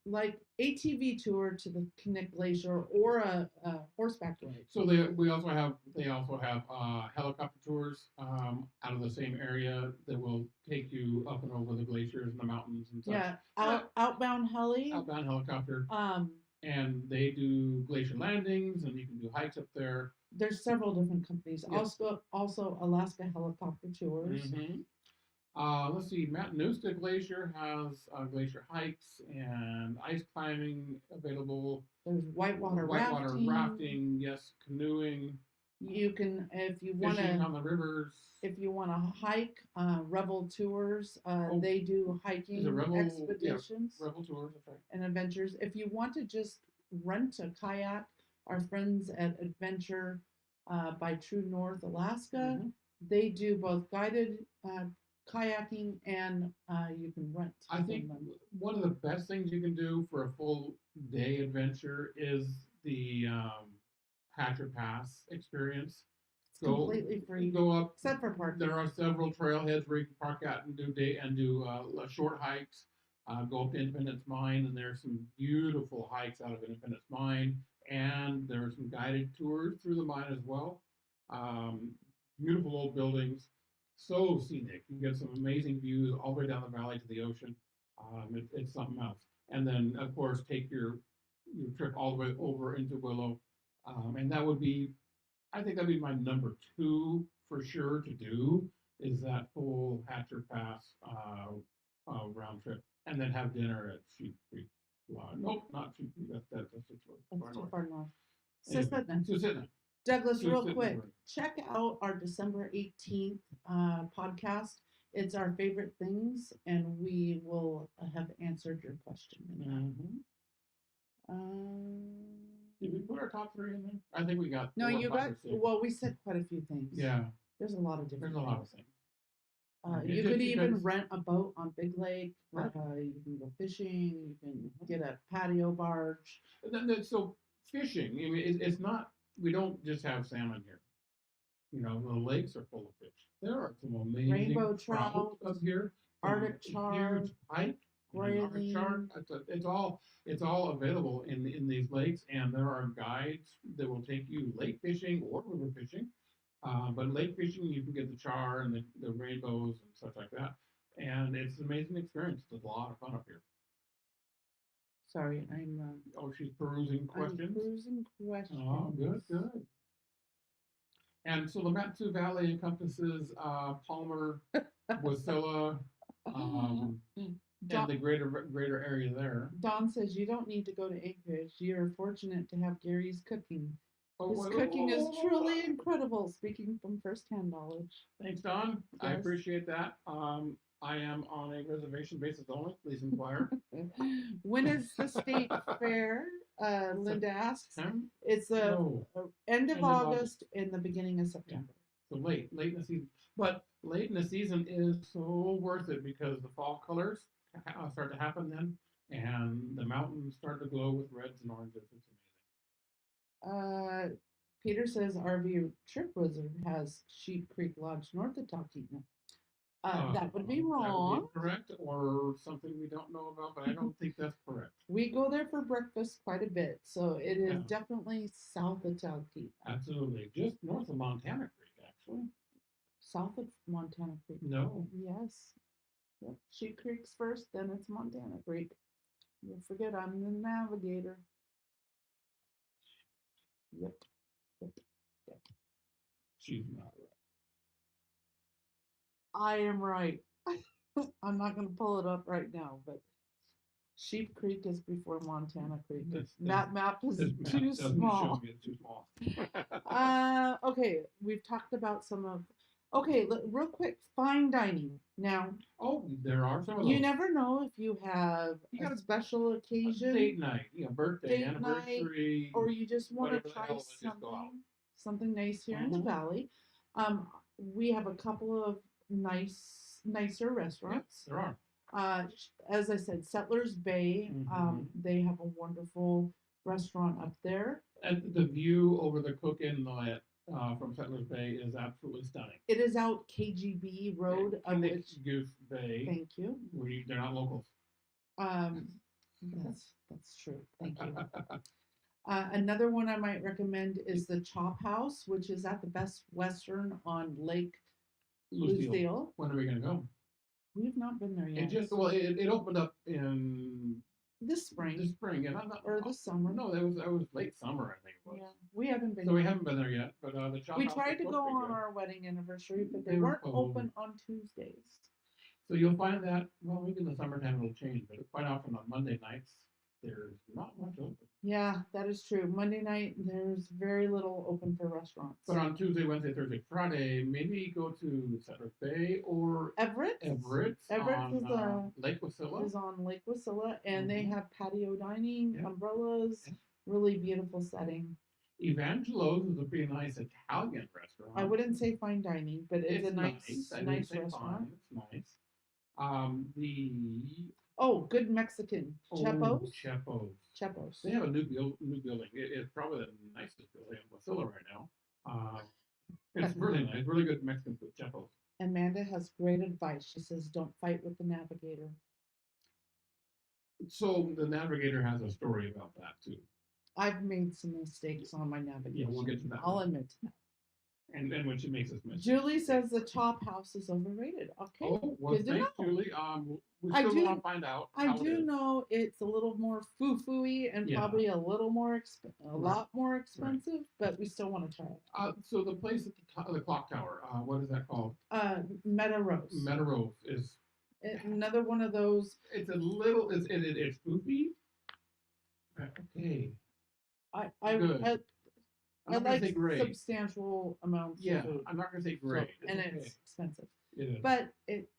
Like ATV tour to the Knik Glacier or a horseback ride. So they also have helicopter tours out of the same area that will take you up and over the glaciers and the mountains and such. Yeah, outbound heli. Outbound helicopter, Um, and they do glacier landings, and you can do hikes up there. there's several different companies. Yes. Also Alaska helicopter tours. Mhm. Let's see, Matanuska Glacier has glacier hikes and ice climbing available. There's whitewater rafting, yes, canoeing, You can, if you want fishing on to, the rivers. hike, Revel Tours. Oh, They do hiking Revel- yeah. expeditions Revel tours, that's right. and adventures. If you want to just rent a kayak, our friends at Adventure by True North Alaska, Mhm. they do both guided kayaking and you can rent. I think from them. one of the best things you can do for a full day adventure is the Hatcher Pass experience. It's completely free, Go up. except for parking. There are several trailheads where you can park out and do short hikes. Go up to Independence Mine, and there's some beautiful hikes out of Independence Mine, and there are some guided tours through the mine as well. Beautiful old buildings, so scenic. You get some amazing views all the way down the valley to the ocean. It's something else. And then, of course, take your trip all the way over into Willow, and I think that'd be my number 2 for sure to do, is that full Hatcher Pass round trip, and then have dinner at Sheep Creek Lodge. Nope, not Sheep Creek. That's too far That's too north. far north. Anyway, Susitna. Susitna. Douglas, real Susitna quick, River. check out our December 18th podcast. It's our favorite things, and we will have answered your question. In that. Did we put our top 3 in there? I think we got. No, 4, you 5, got. or 6. Well, we said quite a few things. Yeah, There's a lot of different. there's a lot of things. You Just could even because- rent a boat on Big Lake. Right. You can go fishing. You can get a patio barge. So fishing, I mean, it's not. We don't just have salmon here. The lakes are full of fish. There are some amazing Rainbow trout, up here. Arctic some char, huge pike, and Arctic char. It's all available in these lakes, and there are guides that will take you lake fishing or river fishing. But lake fishing, you can get the char and the rainbows and such like that, and it's an amazing experience. It's a lot of fun up here. Sorry, I'm. Oh, she's perusing questions. I'm perusing questions. Oh, good. And so the MatSu Valley encompasses Palmer, Wasilla, and the greater area there. Don says you don't need to go to Anchorage. You're fortunate to have Gary's cooking. Oh, His cooking is truly incredible, speaking from firsthand knowledge. Thanks, Don. I Yes. appreciate that. I am on a reservation basis only. Please inquire. When is the state fair? Linda asks. September? It's the No. end of End of August and the beginning of September. So late in the season. But late in the season is so worth it because the fall colors start to happen then, and the mountains start to glow with reds and oranges. It's amazing. Peter says RV Trip Wizard has Sheep Creek Lodge north of Talkeetna. That would be That would wrong. be correct, or something we don't know about, but I don't think that's correct. We go there for breakfast quite a bit, so it is Yeah. definitely south of Talkeetna. Absolutely. Just north of Montana Creek, actually. South of Montana Creek. No. Yes. Yep. Sheep Creek's first, then it's Montana Creek. You forget I'm the navigator. Yep. Yep. Yep. She's not I am right. I'm not going to pull it up right now, but Sheep Creek is before Montana Creek. right. That map is This map too doesn't small. show me it's too small. Okay, we've talked about some of. Okay, real quick, fine dining. Now, Oh, there are some of you those. never know if you have You a got special occasion, date night, birthday, date night, anniversary, or you just want to whatever the try hell, let's just go out. something nice here in the Mhm. valley. We have a couple of nicer Yes, restaurants. there are. As I said, Settlers Bay. Mhm. They have a wonderful restaurant up there. And the view over the Cook Inlet from Settlers Bay is absolutely stunning. It is out KGB Road, of which. Goose Bay. Thank you. They're not locals. That's true. Thank you. Another one I might recommend is the Chop House, which is at the Best Western on Lake Lucille. When are we gonna go? We've not been there yet. It opened up in this spring, and I'm not, or this summer. No, that was late summer, I think it was. Yeah, we haven't been. So we haven't been there yet, but the Chop we House tried to looks go pretty on good. our wedding anniversary, but they They were weren't closed. open on Tuesdays. So you'll find that, well, maybe in the summertime it'll change, but quite often on Monday nights, there's not much open. Yeah, that is true. Monday night, there's very little open for restaurants. But on Tuesday, Wednesday, Thursday, Friday, maybe go to Settlers Bay or Everett. Everett on, is Lake Wasilla. Is on Lake Wasilla, and they have patio dining, umbrellas, really beautiful setting. Evangelo's is a pretty nice Italian restaurant. I wouldn't say fine dining, but it's a nice restaurant. Fine. It's nice. Good Mexican. Chepos. They have a new building. It's probably the nicest building in Wasilla right now. It's really nice, really good Mexican food. Chepos. Amanda has great advice. She says, "Don't fight with the navigator." So the navigator has a story about that too. I've made some mistakes on my navigation. Yeah, we'll get to that. I'll admit to that. And when she makes us mistakes. Julie says the Chop House is overrated. Okay. Oh, well, thanks, Julie. We still want to find out. I do know it's a little more foo-foo-y and probably a little more, lot more expensive, but we still want to try it. So the place at the top of the clock tower, what is that called? Meadow Rose. Meadow Rose is another one of those. It's a little. It's goofy. Okay. I like substantial amounts of food. I'm not gonna say great. So, it's expensive. It is. But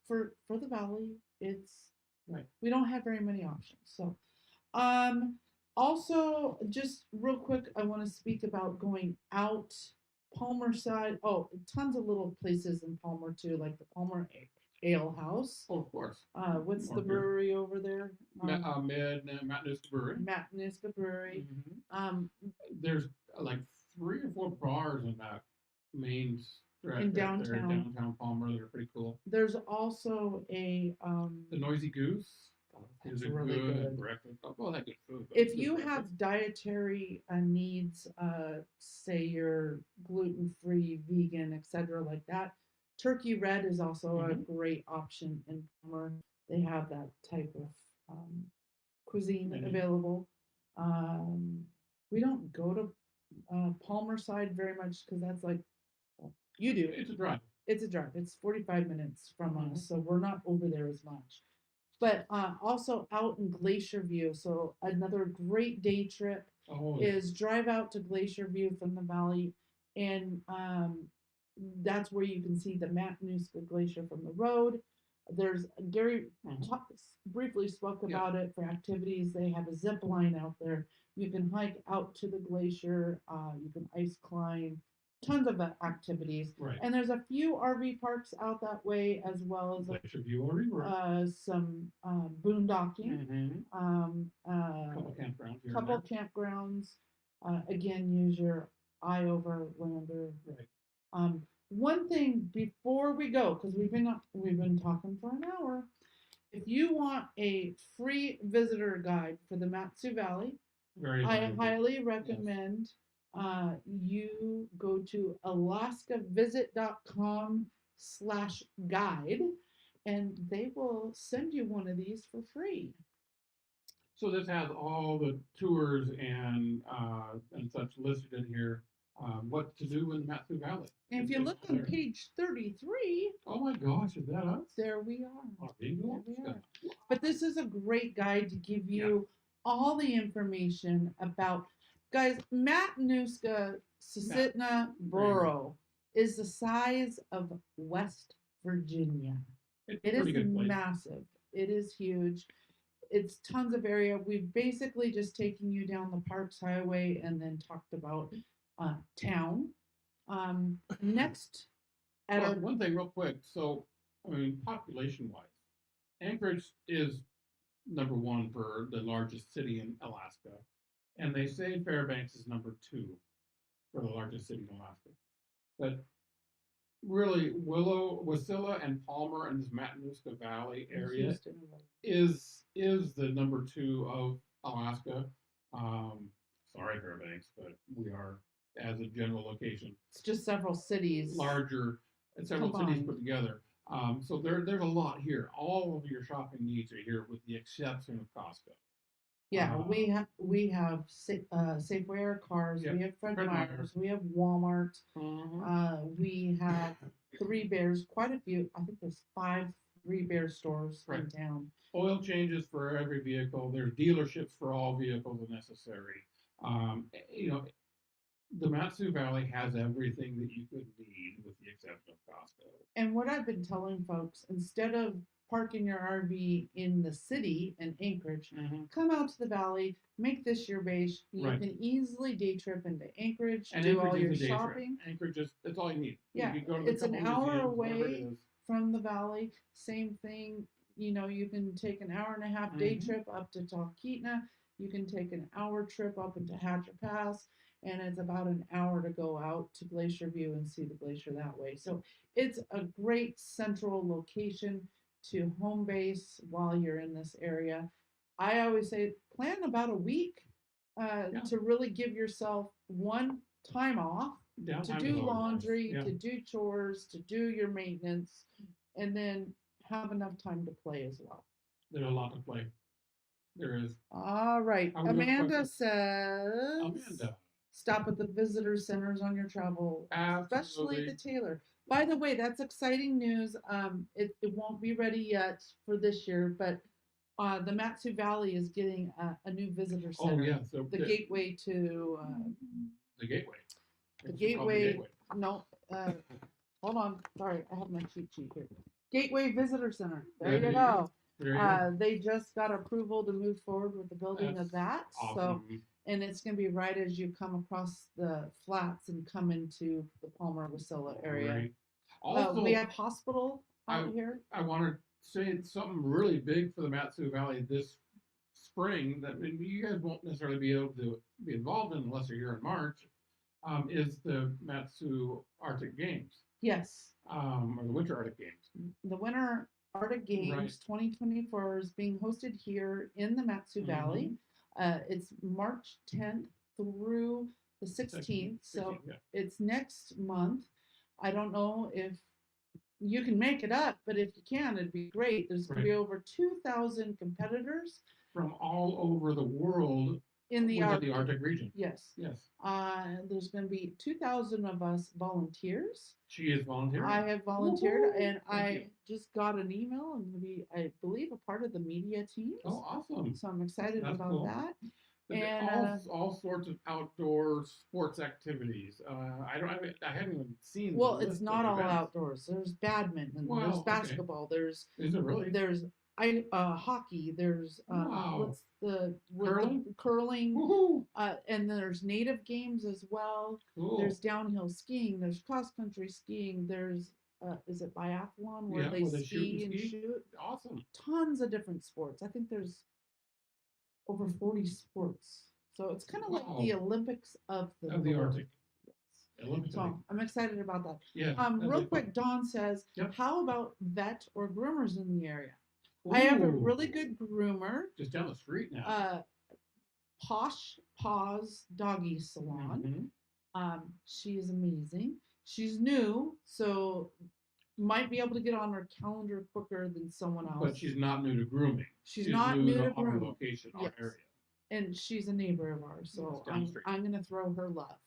for the valley, it's right. We don't have very many options. So also just real quick, I want to speak about going out Palmer side. Oh, tons of little places in Palmer too, like the Palmer Ale House. Oh, of course. What's the brewery over there? Matanuska Brewery. Matanuska Brewery. Mm-hmm. There's like 3 or 4 bars in that main stretch in downtown Palmer that are pretty cool. There's also a the Noisy Goose. Is a really good breakfast. Well, that good food. If you have dietary needs, say you're gluten-free, vegan, etc., like that, Turkey Red is also a great option in Palmer. They have that type of cuisine available. We don't go to Palmer side very much because that's like, you do. It's a drive. It's 45 minutes from us, so we're not over there as much. But also out in Glacierview, so another great day trip is drive out to Glacierview from the valley, and that's where you can see the Matanuska Glacier from the road. There's Gary briefly spoke about it for activities. They have a zip line out there. You can hike out to the glacier. You can ice climb. Tons of activities, and there's a few RV parks out that way, as well as some boondocking, couple campgrounds. Again, use your eye over Lander. one thing before we go, because we've been talking for an hour. If you want a free visitor guide for the Matsu Valley, Very I valuable. highly Yes. recommend you go to alaskavisit.com/guide, and they will send you one of these for free. So this has all the tours and such listed in here. What to do in Matsu Valley. And if you It's look on there. page 33, Oh my gosh, is that us? there we are. Oh, bingo. There we are. But this is a great guide to give Yeah. you all the information about, guys, Matanuska-Susitna Borough is the size of West Virginia. It's It a pretty is good place. massive. It is huge. It's tons of area. We've basically just taken you down the Parks Highway and then talked about town. Next, at Well, our one thing real quick. So, I mean, population wise, Anchorage is number one for the largest city in Alaska. And they say Fairbanks is number two for the largest city in Alaska. But really, Wasilla and Palmer and this Matanuska Valley area Houston, is the number two of Alaska. Um, Sorry, Fairbanks, but we are, as a general location, it's just several cities. larger and several cities Combined. put together. So there's a lot here. All of your shopping needs are here, with the exception of Costco. Yeah, we have Safeway Air Cars, Yep, we have Fred Fred Meyer's, Meyer's. we have Walmart, Mhm. we have Three Bears, quite a few. I think there's 5 Three Bear stores in Right. town. Oil changes for every vehicle. There's dealerships for all vehicles if necessary. You know, the Matsu Valley has everything that you could need, with the exception of Costco. And what I've been telling folks, instead of parking your RV in the city in Anchorage, come out to the valley, make this your base. You Right. can easily day trip into Anchorage, And do Anchorage all is your a day trip. shopping. Anchorage is, that's all you need. Yeah, You can go to the it's an couple hour museums, whatever it away is. from the valley. Same thing, you can take an hour and a half day Mhm. trip up to Talkeetna. You can take an hour trip up into Hatcher Pass, and it's about an hour to go out to Glacierview and see the glacier that way. So it's a great central location to home base while you're in this area. I always say plan about a week Yeah. to really give yourself one time off to Downtime is do always nice. laundry, Yeah. to do chores, to do your maintenance, and then have enough time to play as well. There's a lot to play. There is. All right. Are we doing Amanda questions? says Amanda. stop at the visitor centers on your travel, especially the Absolutely. Taylor. By the way, that's exciting news. It won't be ready yet for this year, but the Matsu Valley is getting a new visitor Oh, center. yeah. So The gateway to the gateway. the It's called the gateway. No, hold on. Sorry, I have my cheat sheet here. Gateway Visitor Center. There you go. There you go. They just got approval to move forward with the building of that. So, Awesome. and it's going to be right as you come across the flats and come into the Palmer Wasilla area. Great. Also, we have hospital out here. I want to say something really big for the Matsu Valley this spring that maybe you guys won't necessarily be able to be involved in unless you're here in March. Is the Matsu Arctic Games, Yes, or the Winter Arctic Games. the Winter Arctic Games Right. 2024 is being hosted here in the Matsu Valley. It's March 10th through the 16th, so 16th, yeah. it's next month. I don't know if you can make it up, but if you can, it'd be great. There's going to be over 2,000 competitors From all over the world in the within Arctic. the Arctic region. Yes. Yes. There's going to be 2,000 of us volunteers. She is volunteering. I have volunteered, Woo-hoo! and Thank I you. just got an email. I'm going to be, I believe, a part of the media team. Oh, awesome. So I'm excited That's about cool. that. But And all sorts of outdoor sports activities. I haven't even seen. well, the it's list not of all events. outdoors. There's badminton. Wow, There's okay. basketball. There's Is it really? there's hockey. There's Wow. what's the Curling? curling. Woohoo! And there's native games as well. Cool. There's downhill skiing. There's cross country skiing. There's is it biathlon where Yeah, they where they shoot ski and and ski? shoot? Awesome. Tons of different sports. I think there's over 40 sports. So it's kind of like the Wow. Olympics of the Of the North. Arctic. Yes. Olympic. So I'm excited about that. Yeah. Real quick, Dawn says, Yep. how about vet or groomers in the area? I have a Ooh. really good groomer. Just down the street now. Posh Paws Doggy Salon. Mhm. She is amazing. She's new, so might be able to get on her calendar quicker than someone else. But she's not new to grooming. She's not new to our grooming. location, Yes. our area. And she's a neighbor of ours, so Yes, down the street. I'm gonna throw her love.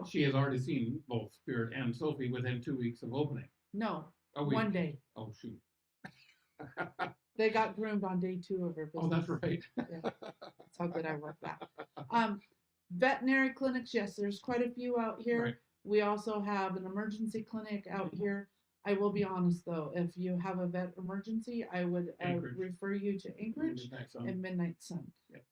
She has already seen both Spirit and Sophie within 2 weeks of opening. No, A week. 1 day. Oh shoot. They got groomed on day 2 of her business. Oh, that's right. Yeah. That's how good I work that. Veterinary clinics, yes, there's quite a few out here. Right. We also have an emergency clinic out here. I will be honest though, if you have a vet emergency, I would refer you to Anchorage and Midnight Sun. Yep.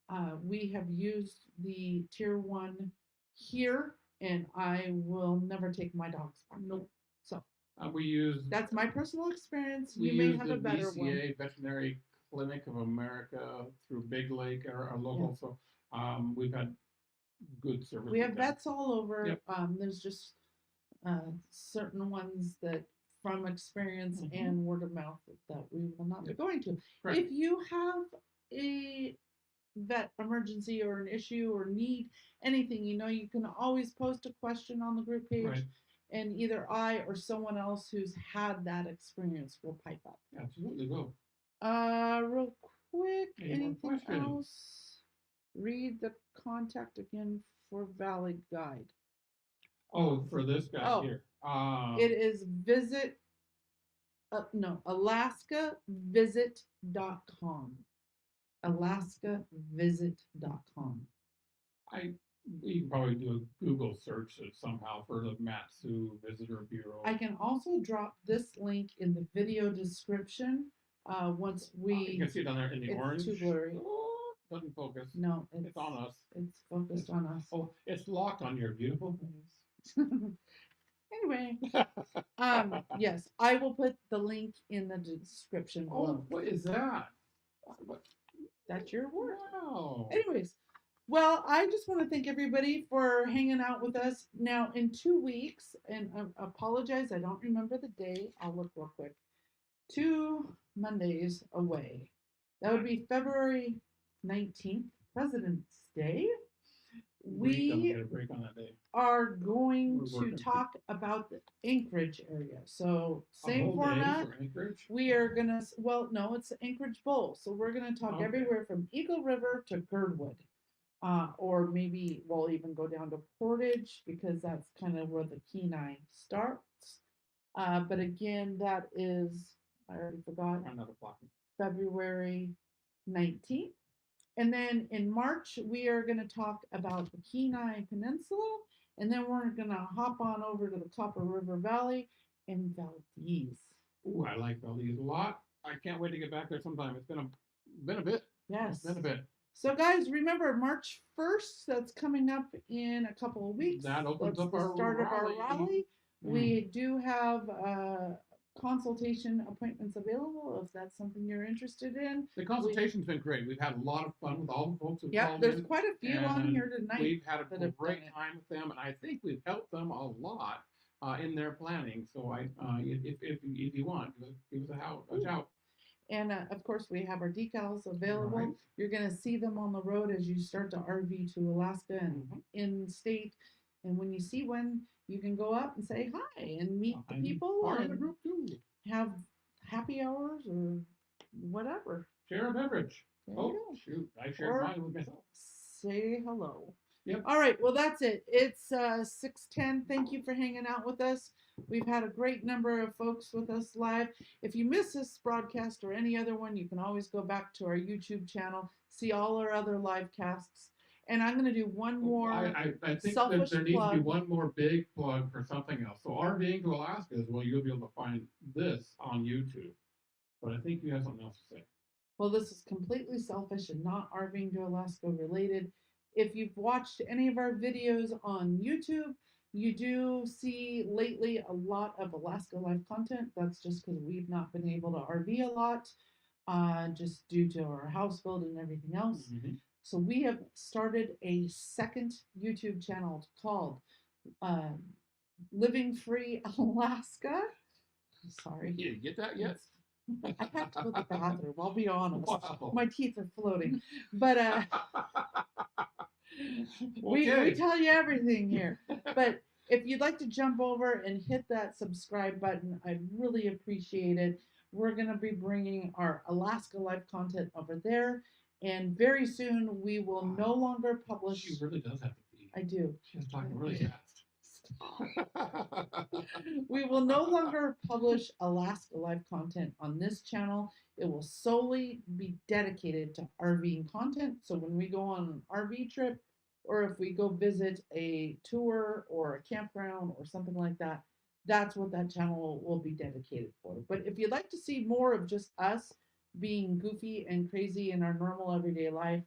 We have used the tier 1 here, and I will never take my dogs back. Nope. So we use. That's my personal experience. We You may use have the a better one. VCA Veterinary Clinic of America through Big Lake, our local. Yeah. So we've had good service. We have vets all over. Yep. There's just certain ones that from experience and word of mouth that we will not be going to. Correct. If you have a vet emergency or an issue or need anything, you can always post a question on the group page. Right. And either I or someone else who's had that experience will pipe up. Absolutely will. Real quick, anything questions? else? Read the contact again for valid guide. Oh, for this guy here. It is alaskavisit.com. alaskavisit.com. You can probably do a Google search somehow for the MatSu Visitor Bureau. I can also drop this link in the video description once we... you can see it down there in the orange. It's too blurry. Oh, doesn't focus. No, it's on us. It's focused on us. Oh, it's locked on your beautiful face. Anyway, yes, I will put the link in the description below. Oh, what is that? That's your work. Wow. Anyways, well, I just want to thank everybody for hanging out with us. Now, in 2 weeks, and I apologize, I don't remember the day. I'll look real quick. 2 Mondays away. That would be February 19th, President's Day. We are going to talk about the Anchorage area. So same format. We are going to, no, it's the Anchorage Bowl. So we're going to talk everywhere from Eagle River to Girdwood. Or maybe we'll even go down to Portage because that's kind of where the Kenai starts. But again, that is, I already forgot, February 19th. And then in March, we are going to talk about the Kenai Peninsula, and then we're going to hop on over to the Copper River Valley and Valdez. Ooh, I like Valdez a lot. I can't wait to get back there sometime. It's been a bit. Yes. It's been a bit. So guys, remember March 1st, that's coming up in a couple of weeks. That opens up the start of our rally. We do have consultation appointments available if that's something you're interested in. The consultation's been great. We've had a lot of fun with all the folks who called in. There's quite a few on here tonight. We've had a great time with them, and I think we've helped them a lot in their planning. So if you want, give us a shout. And of course, we have our decals available. Right. You're going to see them on the road as you start to RV to Alaska and in state. And when you see one, you can go up and say hi and meet the people and the group too. Have happy hours or whatever. Share a beverage. Shoot. I shared mine with myself. Say hello. Yep. All right. Well, that's it. It's 6:10. Thank you for hanging out with us. We've had a great number of folks with us live. If you miss this broadcast or any other one, you can always go back to our YouTube channel, see all our other live casts. And I'm going to do one more. I think that there needs to be one more big plug for something else. So RVing to Alaska is you'll be able to find this on YouTube. But I think you have something else to say. Well, this is completely selfish and not RVing to Alaska related. If you've watched any of our videos on YouTube, you do see lately a lot of Alaska live content. That's just because we've not been able to RV a lot, just due to our house build and everything else. So we have started a second YouTube channel called Living Free Alaska. Sorry. You get that yet? I have to go to the bathroom. I'll be honest. Wow. My teeth are floating. But we Okay. tell you everything here. But if you'd like to jump over and hit that subscribe button, I'd really appreciate it. We're going to be bringing our Alaska life content over there. And very soon we will no longer publish. She really does have to pee. I do. She's talking really fast. We will no longer publish Alaska life content on this channel. It will solely be dedicated to RVing content. So when we go on an RV trip, or if we go visit a tour or a campground or something like that, that's what that channel will be dedicated for. But if you'd like to see more of just us being goofy and crazy in our normal everyday life,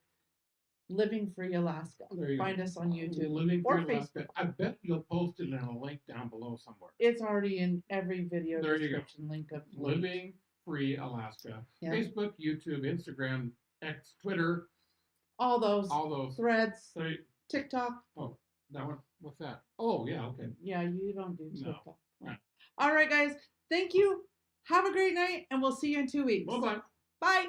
Living Free Alaska. Find us on YouTube Living or Free Alaska. Facebook. I bet you'll post it in a link down below somewhere. It's already in every video There you go. description link of Living Free Alaska. Yeah. Facebook, YouTube, Instagram, X, Twitter. all those threads, Three. TikTok. Oh, that one. What's that? Oh, yeah. Okay. Yeah, you don't do No. TikTok. Right. All right, guys. Thank you. Have a great night, and we'll see you in 2 weeks. Bye-bye. Bye.